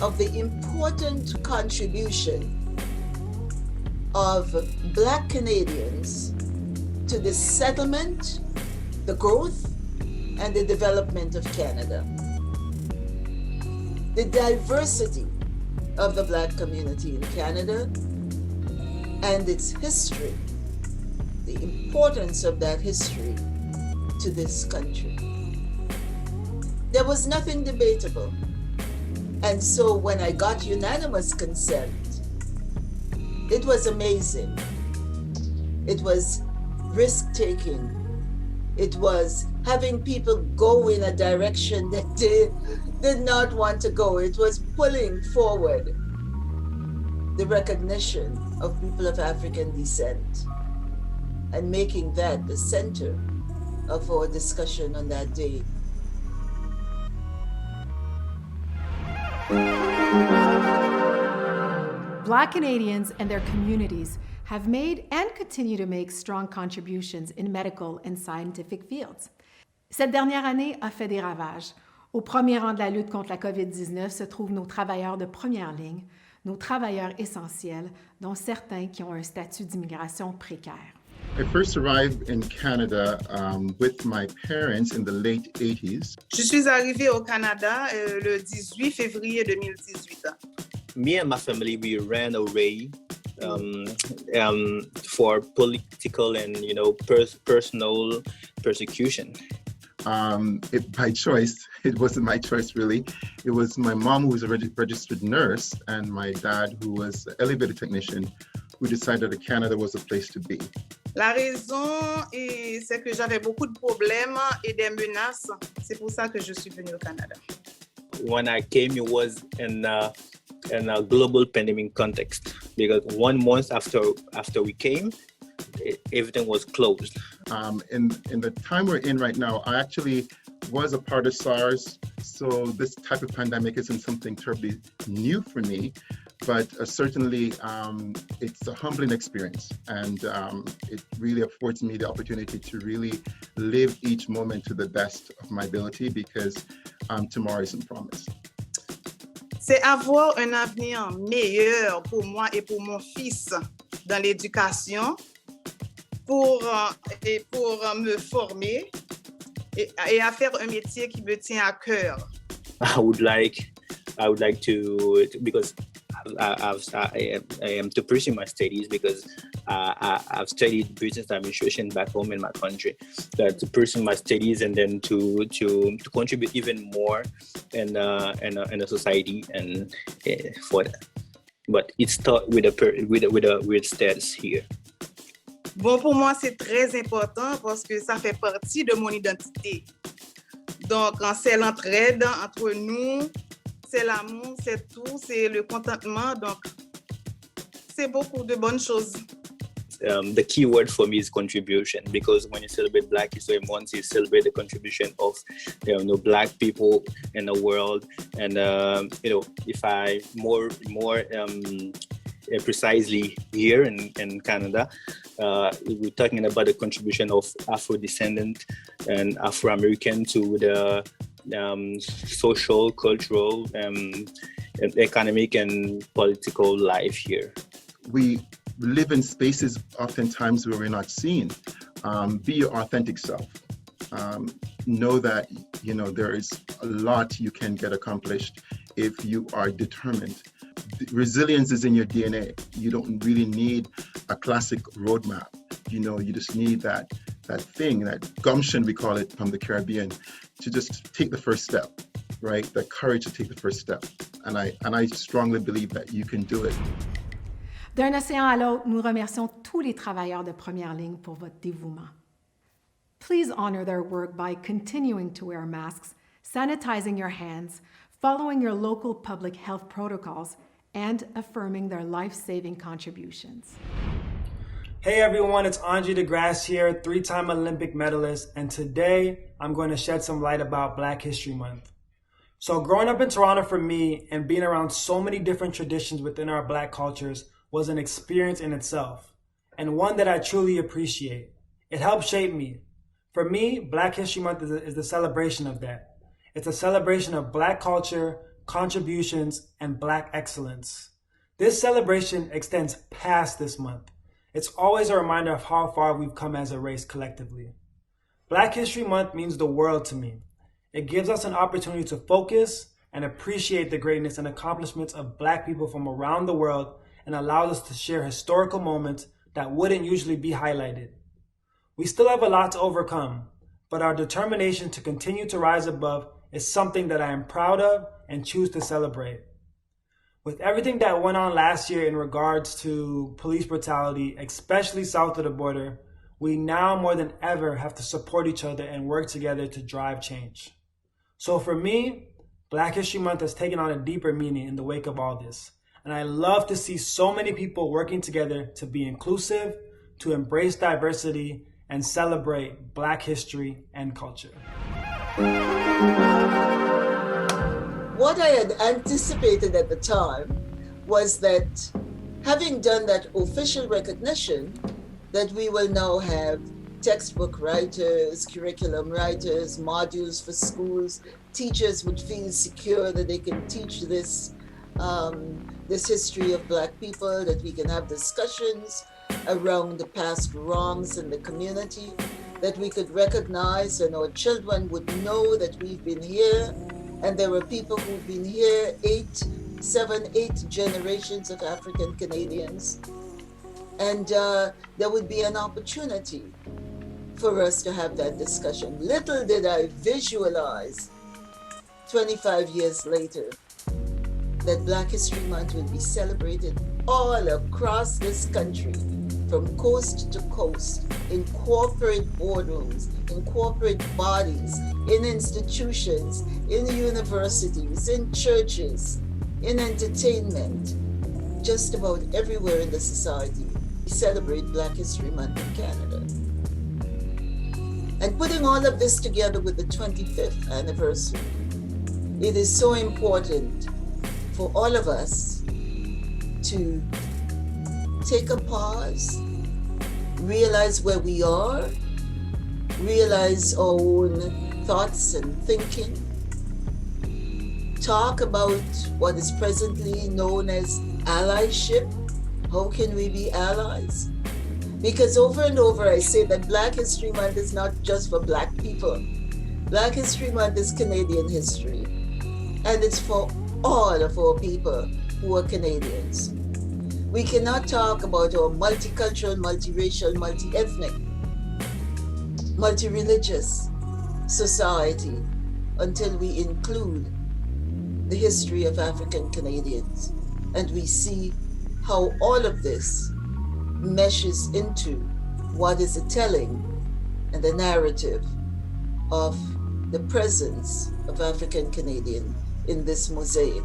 of the important contribution of Black Canadians to the settlement, the growth, and the development of Canada. The diversity of the Black community in Canada and its history, the importance of that history to this country. There was nothing debatable. And so when I got unanimous consent, it was amazing. It was risk-taking. It was having people go in a direction that they did not want to go. It was pulling forward the recognition of people of African descent and making that the center of our discussion on that day. Black Canadians and their communities have made and continue to make strong contributions in medical and scientific fields. Cette dernière année a fait des ravages. Au premier rang de la lutte contre la COVID-19 se trouvent nos travailleurs de première ligne, nos travailleurs essentiels, dont certains qui ont un statut d'immigration précaire. I first arrived in Canada with my parents in the late 80s. Je suis arrivée au Canada le 18 février 2018. Me and my family, we ran away for political and, personal persecution. By choice. It wasn't my choice, really. It was my mom, who was a registered nurse, and my dad, who was an elevator technician, who decided that Canada was a place to be. La raison, c'est que j'avais beaucoup de problèmes et des menaces. C'est pour ça que je suis venue au Canada. When I came, it was in a global pandemic context, because 1 month after we came, everything was closed. In the time we're in right now, I actually was a part of SARS, so this type of pandemic isn't something terribly new for me, but certainly it's a humbling experience, and it really affords me the opportunity to really live each moment to the best of my ability, because tomorrow isn't promised. C'est avoir un avenir meilleur pour moi et pour mon fils dans l'éducation, pour me former et à faire un métier qui me tient à cœur. I would like to, because I am to pursue my studies, because I've studied business administration back home in my country. To pursue my studies and then to contribute even more in a society and for that. But it starts with a status here. Bon, pour moi, c'est très important parce que ça fait partie de mon identité. Donc, c'est l'entraide entre nous, c'est l'amour, c'est tout, c'est le contentement. Donc, c'est beaucoup de bonnes choses. The key word for me is contribution, because when you celebrate Black History Month, you celebrate the contribution of Black people in the world. And if I more precisely here in Canada, we're talking about the contribution of Afro-descendant and Afro-American to the social, cultural, economic, and political life here. We live in spaces oftentimes where we're not seen. Be your authentic self. Know that there is a lot you can get accomplished if you are determined. Resilience is in your DNA. You don't really need a classic roadmap. You just need that thing, that gumption, we call it from the Caribbean, to just take the first step, right? The courage to take the first step. And I strongly believe that you can do it. D'un océan à l'autre, nous remercions tous les travailleurs de première ligne pour votre dévouement. Please honor their work by continuing to wear masks, sanitizing your hands, following your local public health protocols, and affirming their life-saving contributions. Hey everyone, it's Andre DeGrasse here, 3-time Olympic medalist, and today I'm going to shed some light about Black History Month. So growing up in Toronto for me and being around so many different traditions within our Black cultures was an experience in itself, and one that I truly appreciate. It helped shape me. For me, Black History Month is the celebration of that. It's a celebration of Black culture, contributions, and Black excellence. This celebration extends past this month. It's always a reminder of how far we've come as a race collectively. Black History Month means the world to me. It gives us an opportunity to focus and appreciate the greatness and accomplishments of Black people from around the world and allows us to share historical moments that wouldn't usually be highlighted. We still have a lot to overcome, but our determination to continue to rise above is something that I am proud of and choose to celebrate. With everything that went on last year in regards to police brutality, especially south of the border, we now more than ever have to support each other and work together to drive change. So for me, Black History Month has taken on a deeper meaning in the wake of all this. And I love to see so many people working together to be inclusive, to embrace diversity, and celebrate Black history and culture. What I had anticipated at the time was that having done that official recognition, that we will now have textbook writers, curriculum writers, modules for schools, teachers would feel secure that they can teach this history of Black people, that we can have discussions around the past wrongs in the community, that we could recognize and our children would know that we've been here. And there were people who've been here 7, 8 generations of African Canadians. And there would be an opportunity for us to have that discussion. Little did I visualize 25 years later that Black History Month would be celebrated all across this country, from coast to coast, in corporate boardrooms, in corporate bodies, in institutions, in universities, in churches, in entertainment, just about everywhere in the society. We celebrate Black History Month in Canada. And putting all of this together with the 25th anniversary, it is so important for all of us to take a pause, realize where we are, realize our own thoughts and thinking, talk about what is presently known as allyship. How can we be allies? Because over and over I say that Black History Month is not just for Black people. Black History Month is Canadian history, and it's for all of our people who are Canadians. We cannot talk about our multicultural, multiracial, multi-ethnic, multi-religious society until we include the history of African Canadians. And we see how all of this meshes into what is a telling and a narrative of the presence of African Canadian in this mosaic.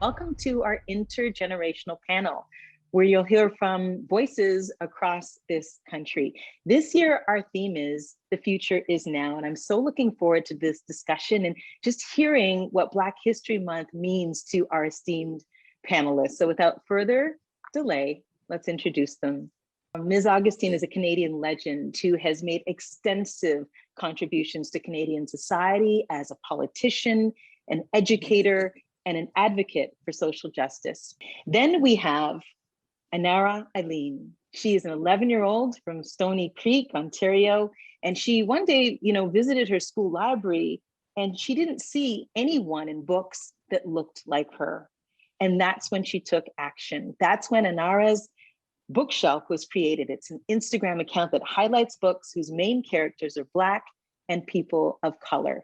Welcome to our intergenerational panel, where you'll hear from voices across this country. This year, our theme is The Future is Now, and I'm so looking forward to this discussion and just hearing what Black History Month means to our esteemed panelists. So without further delay, let's introduce them. Ms. Augustine is a Canadian legend who has made extensive contributions to Canadian society as a politician, an educator, and an advocate for social justice. Then we have Anara Eileen. She is an 11-year-old from Stony Creek, Ontario, and she one day, visited her school library, and she didn't see anyone in books that looked like her. And that's when she took action. That's when Anara's bookshelf was created. It's an Instagram account that highlights books whose main characters are Black and people of color.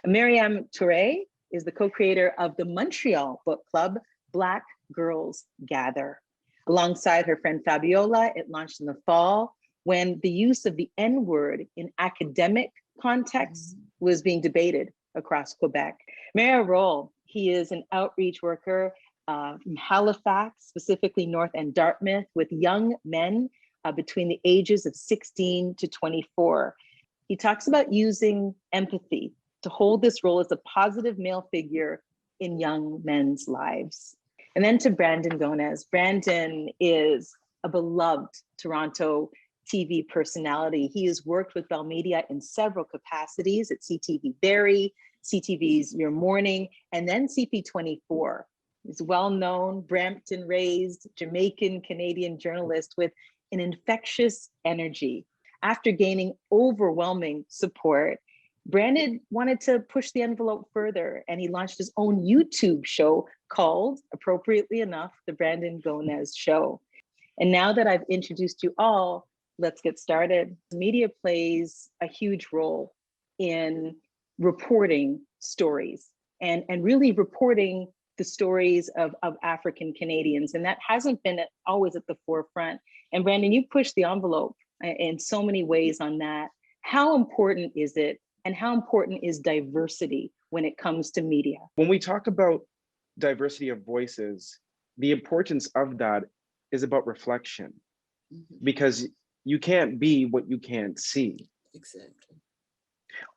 Miriam Touré is the co-creator of the Montreal book club, Black Girls Gather. Alongside her friend Fabiola, it launched in the fall when the use of the N-word in academic contexts was being debated. across Quebec. Mayor Roll, he is an outreach worker from Halifax, specifically North and Dartmouth, with young men between the ages of 16 to 24. He talks about using empathy to hold this role as a positive male figure in young men's lives. And then to Brandon Gonez. Brandon is a beloved Toronto TV personality. He has worked with Bell Media in several capacities at CTV Barrie, CTV's Your Morning, and then CP24. He's well-known, Brampton-raised, Jamaican-Canadian journalist with an infectious energy. After gaining overwhelming support, Brandon wanted to push the envelope further, and he launched his own YouTube show called, appropriately enough, The Brandon Gonez Show. And now that I've introduced you all, let's get started. Media plays a huge role in reporting stories and really reporting the stories of African Canadians. And that hasn't been always at the forefront. And Brandon, you pushed the envelope in so many ways on that. How important is it? And how important is diversity when it comes to media? When we talk about diversity of voices, the importance of that is about reflection, because you can't be what you can't see. Exactly.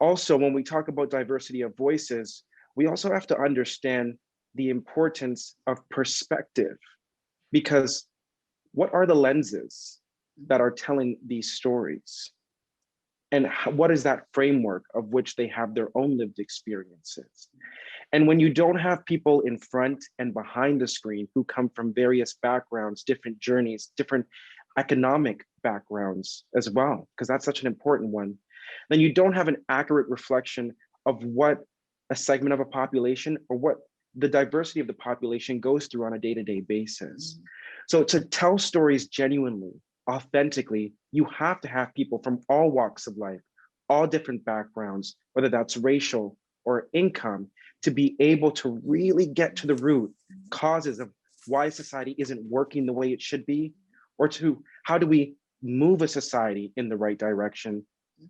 Also, when we talk about diversity of voices, we also have to understand the importance of perspective, because what are the lenses that are telling these stories? And what is that framework of which they have their own lived experiences? And when you don't have people in front and behind the screen who come from various backgrounds, different journeys, different economic backgrounds as well, because that's such an important one, then you don't have an accurate reflection of what a segment of a population or what the diversity of the population goes through on a day-to-day basis. So to tell stories genuinely, authentically, you have to have people from all walks of life, all different backgrounds, whether that's racial or income, to be able to really get to the root causes of why society isn't working the way it should be, or to how do we move a society in the right direction,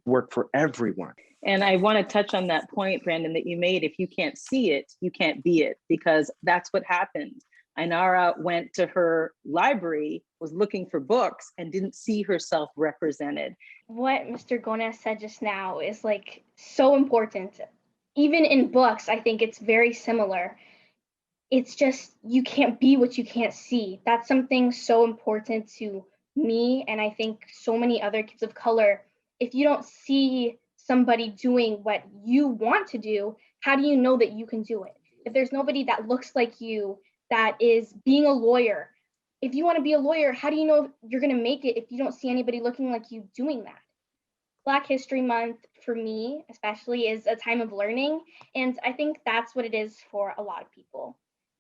work for everyone. And I want to touch on that point, Brandon, that you made. If you can't see it, you can't be it, because that's what happened. Ainara went to her library, was looking for books, and didn't see herself represented. What Mr. Gonez said just now is like so important. Even in books, I think it's very similar. It's just, you can't be what you can't see. That's something so important to me, and I think so many other kids of color. If you don't see somebody doing what you want to do, how do you know that you can do it? If there's nobody that looks like you, that is being a lawyer, if you want to be a lawyer, how do you know you're going to make it if you don't see anybody looking like you doing that? Black History Month, for me especially, is a time of learning, and I think that's what it is for a lot of people.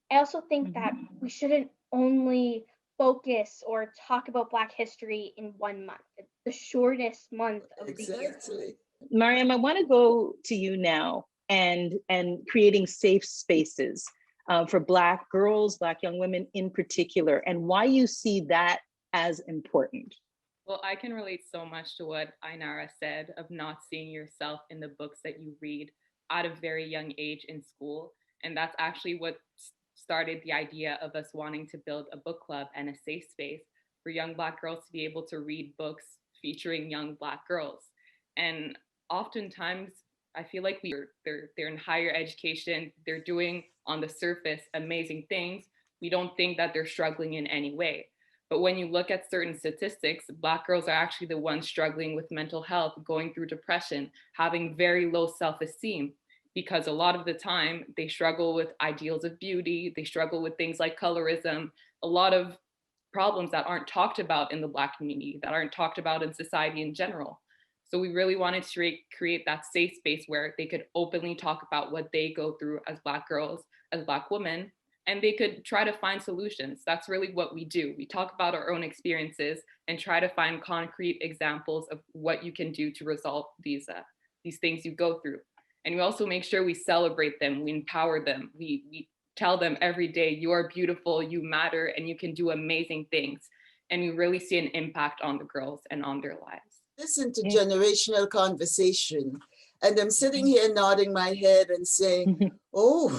I also think that we shouldn't only focus or talk about Black history in 1 month. It's the shortest month of the year. Mariam, I want to go to you now and creating safe spaces for Black girls, Black young women in particular, and why you see that as important. Well, I can relate so much to what Ainara said of not seeing yourself in the books that you read at a very young age in school. And that's actually what started the idea of us wanting to build a book club and a safe space for young Black girls to be able to read books featuring young Black girls. And oftentimes, I feel like they're in higher education, they're doing on the surface amazing things. We don't think that they're struggling in any way. But when you look at certain statistics, Black girls are actually the ones struggling with mental health, going through depression, having very low self-esteem, because a lot of the time they struggle with ideals of beauty, they struggle with things like colorism, a lot of problems that aren't talked about in the Black community, that aren't talked about in society in general. So we really wanted to create that safe space where they could openly talk about what they go through as Black girls, as Black women, and they could try to find solutions. That's really what we do. We talk about our own experiences and try to find concrete examples of what you can do to resolve these things you go through. And we also make sure we celebrate them, we empower them. We tell them every day, you are beautiful, you matter, and you can do amazing things. And we really see an impact on the girls and on their lives. This intergenerational conversation And I'm sitting here nodding my head and saying, oh,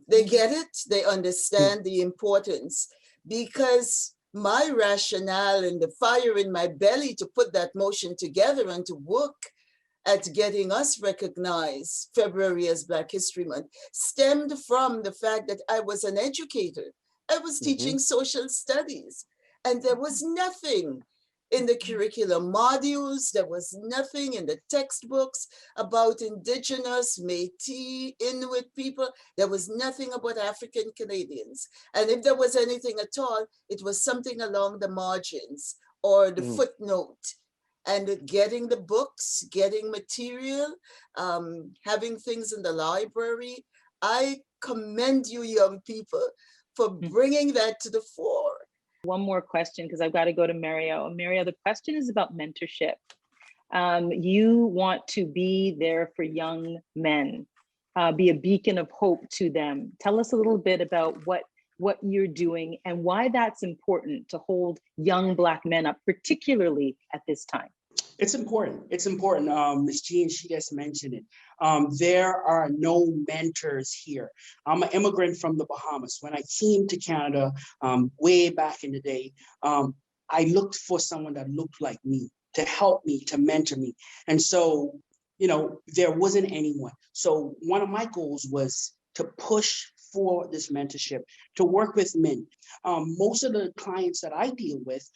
they get it, they understand the importance, because my rationale and the fire in my belly to put that motion together and to work at getting us recognized February as Black History Month stemmed from the fact that I was an educator. I was teaching social studies, and there was nothing in the curriculum modules, there was nothing in the textbooks about Indigenous, Métis, Inuit people. There was nothing about African Canadians. And if there was anything at all, it was something along the margins or the footnote. And getting the books, getting material, having things in the library. I commend you young people for bringing that to the fore. One more question, because I've got to go to Mario. Mario, the question is about mentorship. You want to be there for young men, be a beacon of hope to them. Tell us a little bit about what you're doing and why that's important to hold young Black men up, particularly at this time. It's important. It's important. Ms. Jean, she just mentioned it. There are no mentors here. I'm an immigrant from the Bahamas. When I came to Canada way back in the day, I looked for someone that looked like me to help me, to mentor me. And so, you know, there wasn't anyone. So one of my goals was to push for this mentorship, to work with men. Most of the clients that I deal with,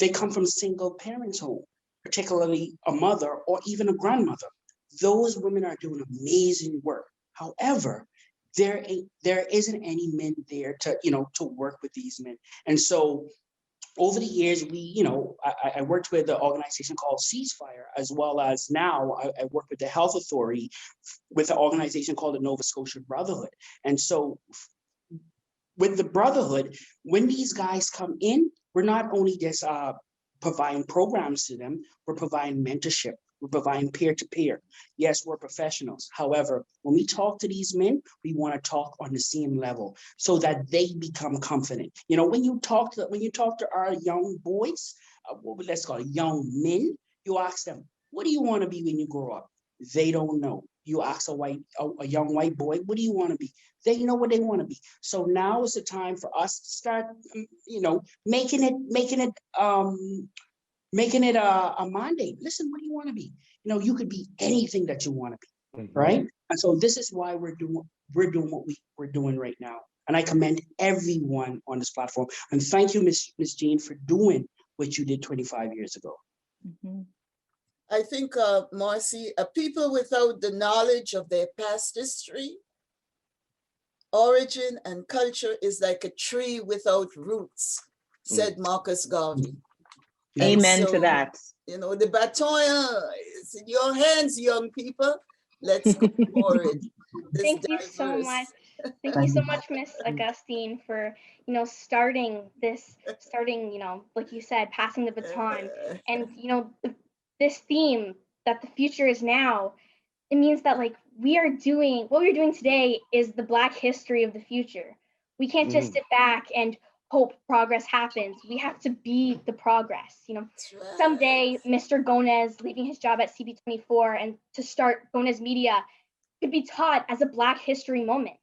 they come from single parents' home, particularly a mother or even a grandmother. Those women are doing amazing work. However, there isn't any men there to, you know, to work with these men. And so over the years, I worked with an organization called Ceasefire, as well as now I work with the Health Authority with an organization called the Nova Scotia Brotherhood. And so with the Brotherhood, when these guys come in, we're not only just providing programs to them, we're providing mentorship, we're providing peer-to-peer. Yes, we're professionals. However, when we talk to these men, we want to talk on the same level so that they become confident. You know, when you talk to our young boys, let's call it young men, you ask them, what do you want to be when you grow up? They don't know. You ask a young white boy, what do you want to be? They know what they want to be. So now is the time for us to start, you know, making it a mandate. Listen, what do you want to be? You know, you could be anything that you want to be, right? And so this is why we're doing what we're doing right now. And I commend everyone on this platform. And thank you, Ms. Jean, for doing what you did 25 years ago. I think, Marcy, people without the knowledge of their past history, origin, and culture is like a tree without roots, said Marcus Garvey. Amen to that. You know, the baton is in your hands, young people. Let's go for it. Thank you so much. Thank you so much, Miss Augustine, for, you know, starting, you know, like you said, passing the baton. And, you know, this theme that the future is now, it means that, like, what we're doing today is the Black history of the future. We can't just sit back and hope progress happens. We have to be the progress. You know, someday Mr. Gonez leaving his job at CB24 and to start Gonez Media could be taught as a Black history moment.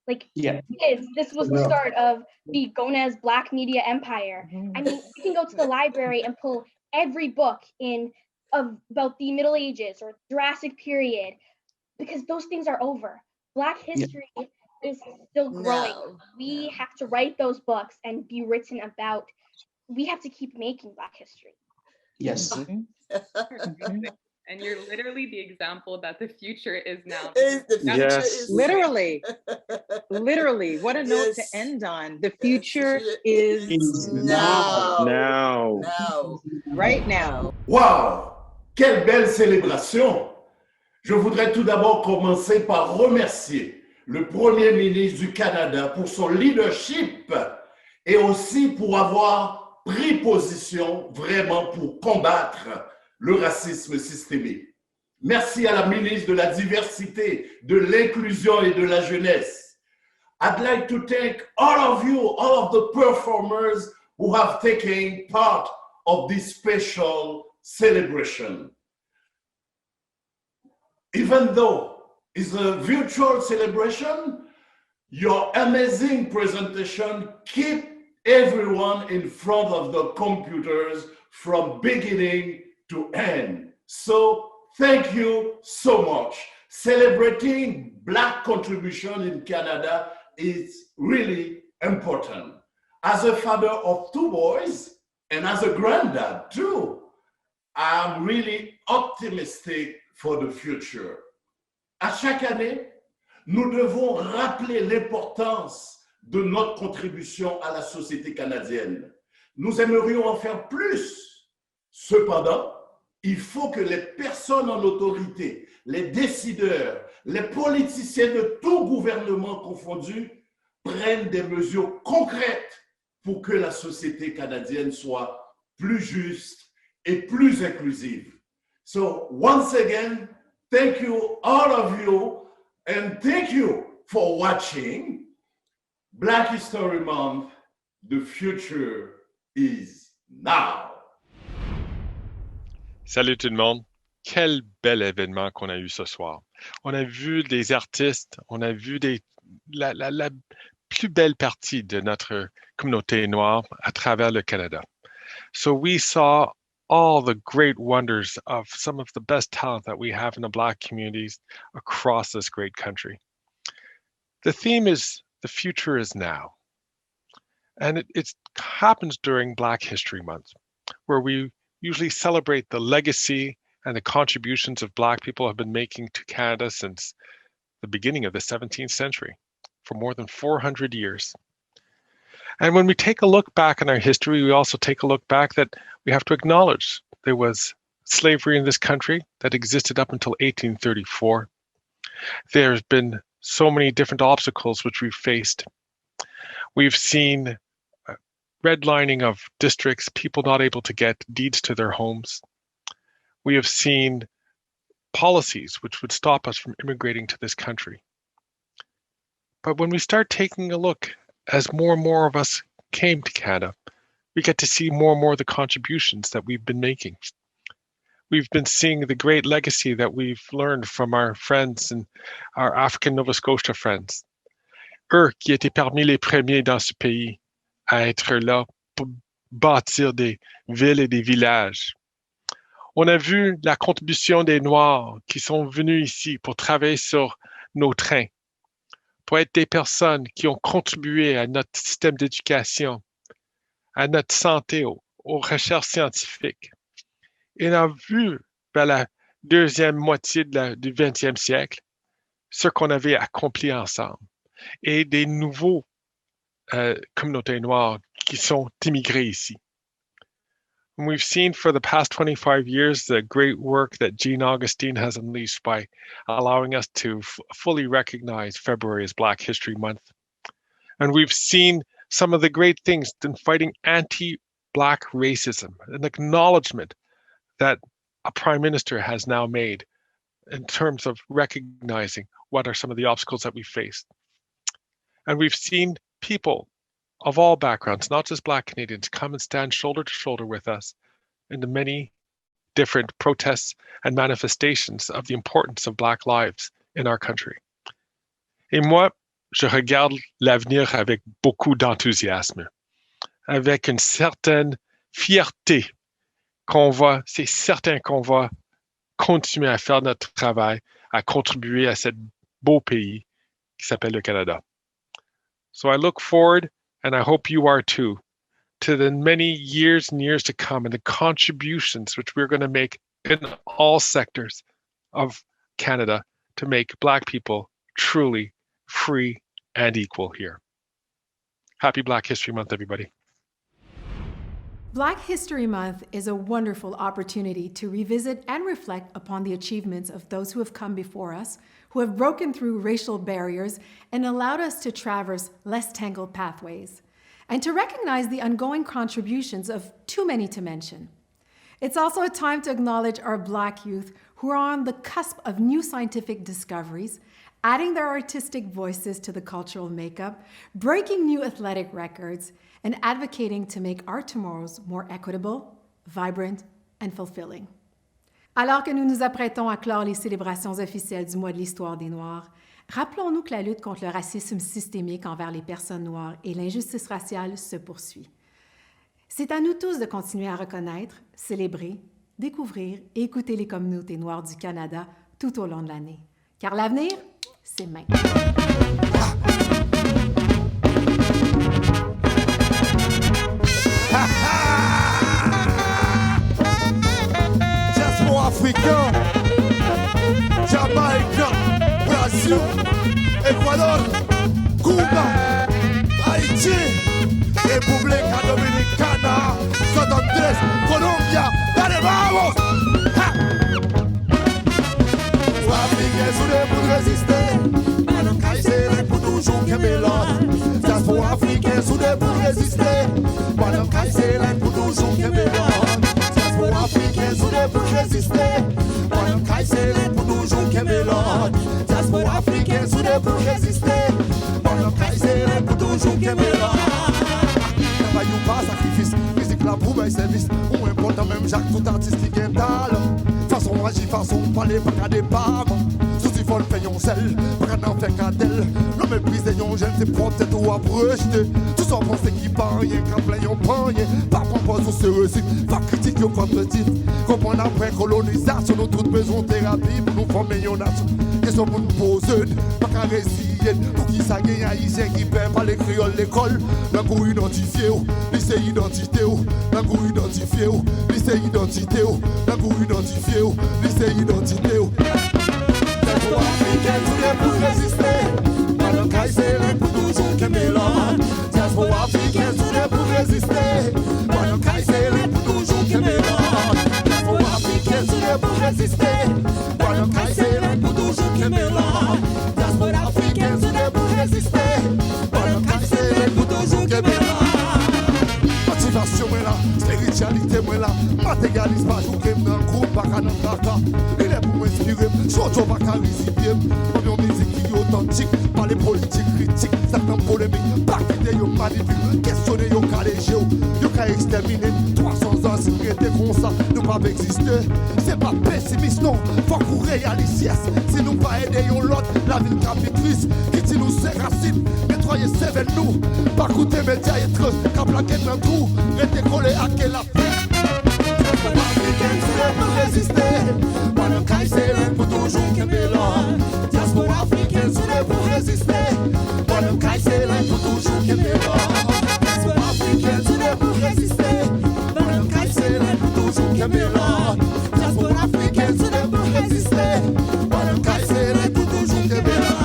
Like, kids, this was the start of the Gonez Black media empire. I mean, you can go to the library and pull every book about the Middle Ages or Jurassic period, because those things are over. Black history is still growing. We have to write those books and be written about. We have to keep making Black history. Yes. And you're literally the example that the future is now. Literally. Literally. What a note to end on. The future is now. Right now. Wow! Quelle belle célébration! Je voudrais tout d'abord commencer par remercier le Premier ministre du Canada pour son leadership et aussi pour avoir pris position vraiment pour combattre le racisme systémique. Merci à la ministre de la Diversité, de l'Inclusion et de la Jeunesse. I'd like to thank all of you, all of the performers who have taken part of this special celebration. even though it's a virtual celebration, your amazing presentation keep everyone in front of the computers from beginning to end. So thank you so much. Celebrating Black contribution in Canada is really important. As a father of 2 boys and as a granddad too, I'm really optimistic for the future. À chaque année, nous devons rappeler l'importance de notre contribution à la société canadienne. Nous aimerions en faire plus. Cependant, il faut que les personnes en autorité, les décideurs, les politiciens de tout gouvernement confondu prennent des mesures concrètes pour que la société canadienne soit plus juste et plus inclusive. So once again, thank you all of you and thank you for watching Black History Month. The future is now. Salut tout le monde. Quel bel événement qu'on a eu ce soir. On a vu des artistes, on a vu la plus belle partie de notre communauté noire à travers le Canada. So we saw all the great wonders of some of the best talent that we have in the Black communities across this great country. The theme is the future is now. And it happens during Black History Month, where we usually celebrate the legacy and the contributions of Black people have been making to Canada since the beginning of the 17th century, for more than 400 years. And when we take a look back in our history, we also take a look back that we have to acknowledge there was slavery in this country that existed up until 1834. There's been so many different obstacles which we've faced. We've seen redlining of districts, people not able to get deeds to their homes. We have seen policies which would stop us from immigrating to this country. But when we start taking a look, as more and more of us came to Canada, we get to see more and more of the contributions that we've been making. We've been seeing the great legacy that we've learned from our friends and our African Nova Scotia friends. Eux qui étaient parmi les premiers dans ce pays à être là pour bâtir des villes et des villages. On a vu la contribution des Noirs qui sont venus ici pour travailler sur nos trains, pour être des personnes qui ont contribué à notre système d'éducation, à notre santé, aux recherches scientifiques. Et on a vu vers la deuxième moitié du 20e siècle ce qu'on avait accompli ensemble et des nouveaux communautés noires qui sont immigrées ici. And we've seen for the past 25 years the great work that Jean Augustine has unleashed by allowing us to fully recognize February as Black History Month. And we've seen some of the great things in fighting anti-Black racism, an acknowledgement that a Prime Minister has now made in terms of recognizing what are some of the obstacles that we faced. And we've seen people of all backgrounds, not just Black Canadians, come and stand shoulder to shoulder with us in the many different protests and manifestations of the importance of Black lives in our country. Et moi, je regarde l'avenir avec beaucoup d'enthousiasme, avec une certaine fierté c'est certain qu'on va continuer à faire notre travail, à contribuer à ce beau pays qui s'appelle le Canada. So I look forward, and I hope you are too, to the many years and years to come and the contributions which we're going to make in all sectors of Canada to make Black people truly free and equal here. Happy Black History Month, everybody. Black History Month is a wonderful opportunity to revisit and reflect upon the achievements of those who have come before us, who have broken through racial barriers and allowed us to traverse less tangled pathways, and to recognize the ongoing contributions of too many to mention. It's also a time to acknowledge our Black youth who are on the cusp of new scientific discoveries, adding their artistic voices to the cultural makeup, breaking new athletic records, and advocating to make our tomorrows more equitable, vibrant, and fulfilling. Alors que nous nous apprêtons à clore les célébrations officielles du mois de l'histoire des Noirs, rappelons-nous que la lutte contre le racisme systémique envers les personnes noires et l'injustice raciale se poursuit. C'est à nous tous de continuer à reconnaître, célébrer, découvrir et écouter les communautés noires du Canada tout au long de l'année. Car l'avenir, c'est maintenant. Diaspora africain, Jamaïque, Brésil, Équateur, Cuba, Haïti, República Dominicana, San Andrés, Colombia, dale vamos! Os africains sont des pour résister, Madame Kaiser pour toujours qu'aimer l'autre. Diaspora africains sont des pour résister, Madame Kaiser pour toujours qu'aimer l'autre. Diaspora africains sont des pour résister, Madame Kaiser pour toujours qu'aimer l'autre. Diaspora africains sont des pour résister, Madame Kaiser pour toujours qu'aimer l'autre. Travail ou pas sacrifice, musique la pour mes services, ou important même Jacques tout artiste qui gagne talent. Façon agir, façon parler, pas qu'à des parents. Souci folle, payons sel, pas qu'à n'en faire qu'à tel. Non méprise des yon jeunes, c'est propre, c'est tout à rejeter. Tout ça pense qui parle, rien qu'à plein yon panier. Pas propose ou se récite, pas critique yon contre-titre. Comprendre après colonisation, nous tous besoin de thérapie pour nous former yon nation. Question pour nous poser, pas qu'à résister. Pour qui ça gagne haïtien qui perd par les créoles l'école. D'un coup identifié, lycée identité, d'un coup identifié, lycée identité, d'un coup identifié, lycée identité. Diaspora africaine, tous les pour résister. Madame Kaiser, pour toujours qu'aimer l'autre. Diaspora africaine, tous les pour résister. Madame Kaiser, pour toujours qu'aimer l'autre. Diaspora africaine, tous les pour résister. Madame Kaiser, pour toujours qu'aimer l'autre. Diaspora africaine, tous les pour résister. Madame Kaiser, pour toujours qu'aimer l'autre. Motivation moi là, spiritualité moi là, matérialisme pas jouer dans le groupe, pas dans le caca. Il est pour m'inspirer, surtout pas qu'à résister. Comme une musique qui est authentique, pas les politiques critiques, certains polémiques, pas quitter yon manipule, questionner yon calégé, yon qu'à exterminer. 300 ans si nous étions comme ça, nous pas exister. C'est pas pessimiste non, faut qu'on réalise yes. Si nous pas aider yon l'autre, la ville capitrice, qui dit nous ses racines, nettoyer ses veines nous, pas coûter médias étranges, qu'à plaquer dans le trou. Restez collé à quelle Afrique. Diaspora africaine, tous les pour résister. Madame Kaiser, pour toujours qu'aimer l'autre. Diaspora africaine, tous les pour résister. Madame Kaiser, pour toujours qu'aimer l'autre. Diaspora africaine, tous les pour résister. Madame Kaiser, pour toujours qu'aimer l'autre. Diaspora africaine, tous les pour résister. Madame Kaiser, pour toujours qu'aimer l'autre.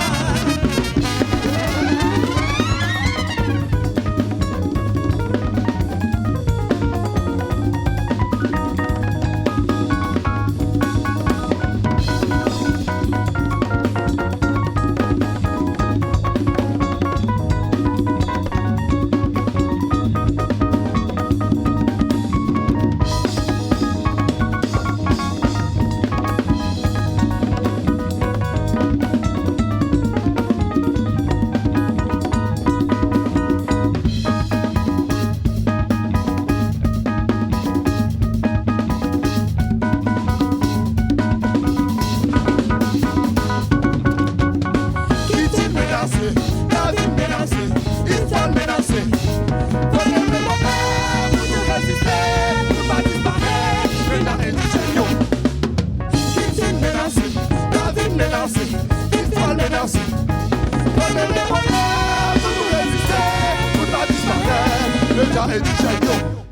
Pour nous résister, pour pas disparaître, le temps est du chagnon.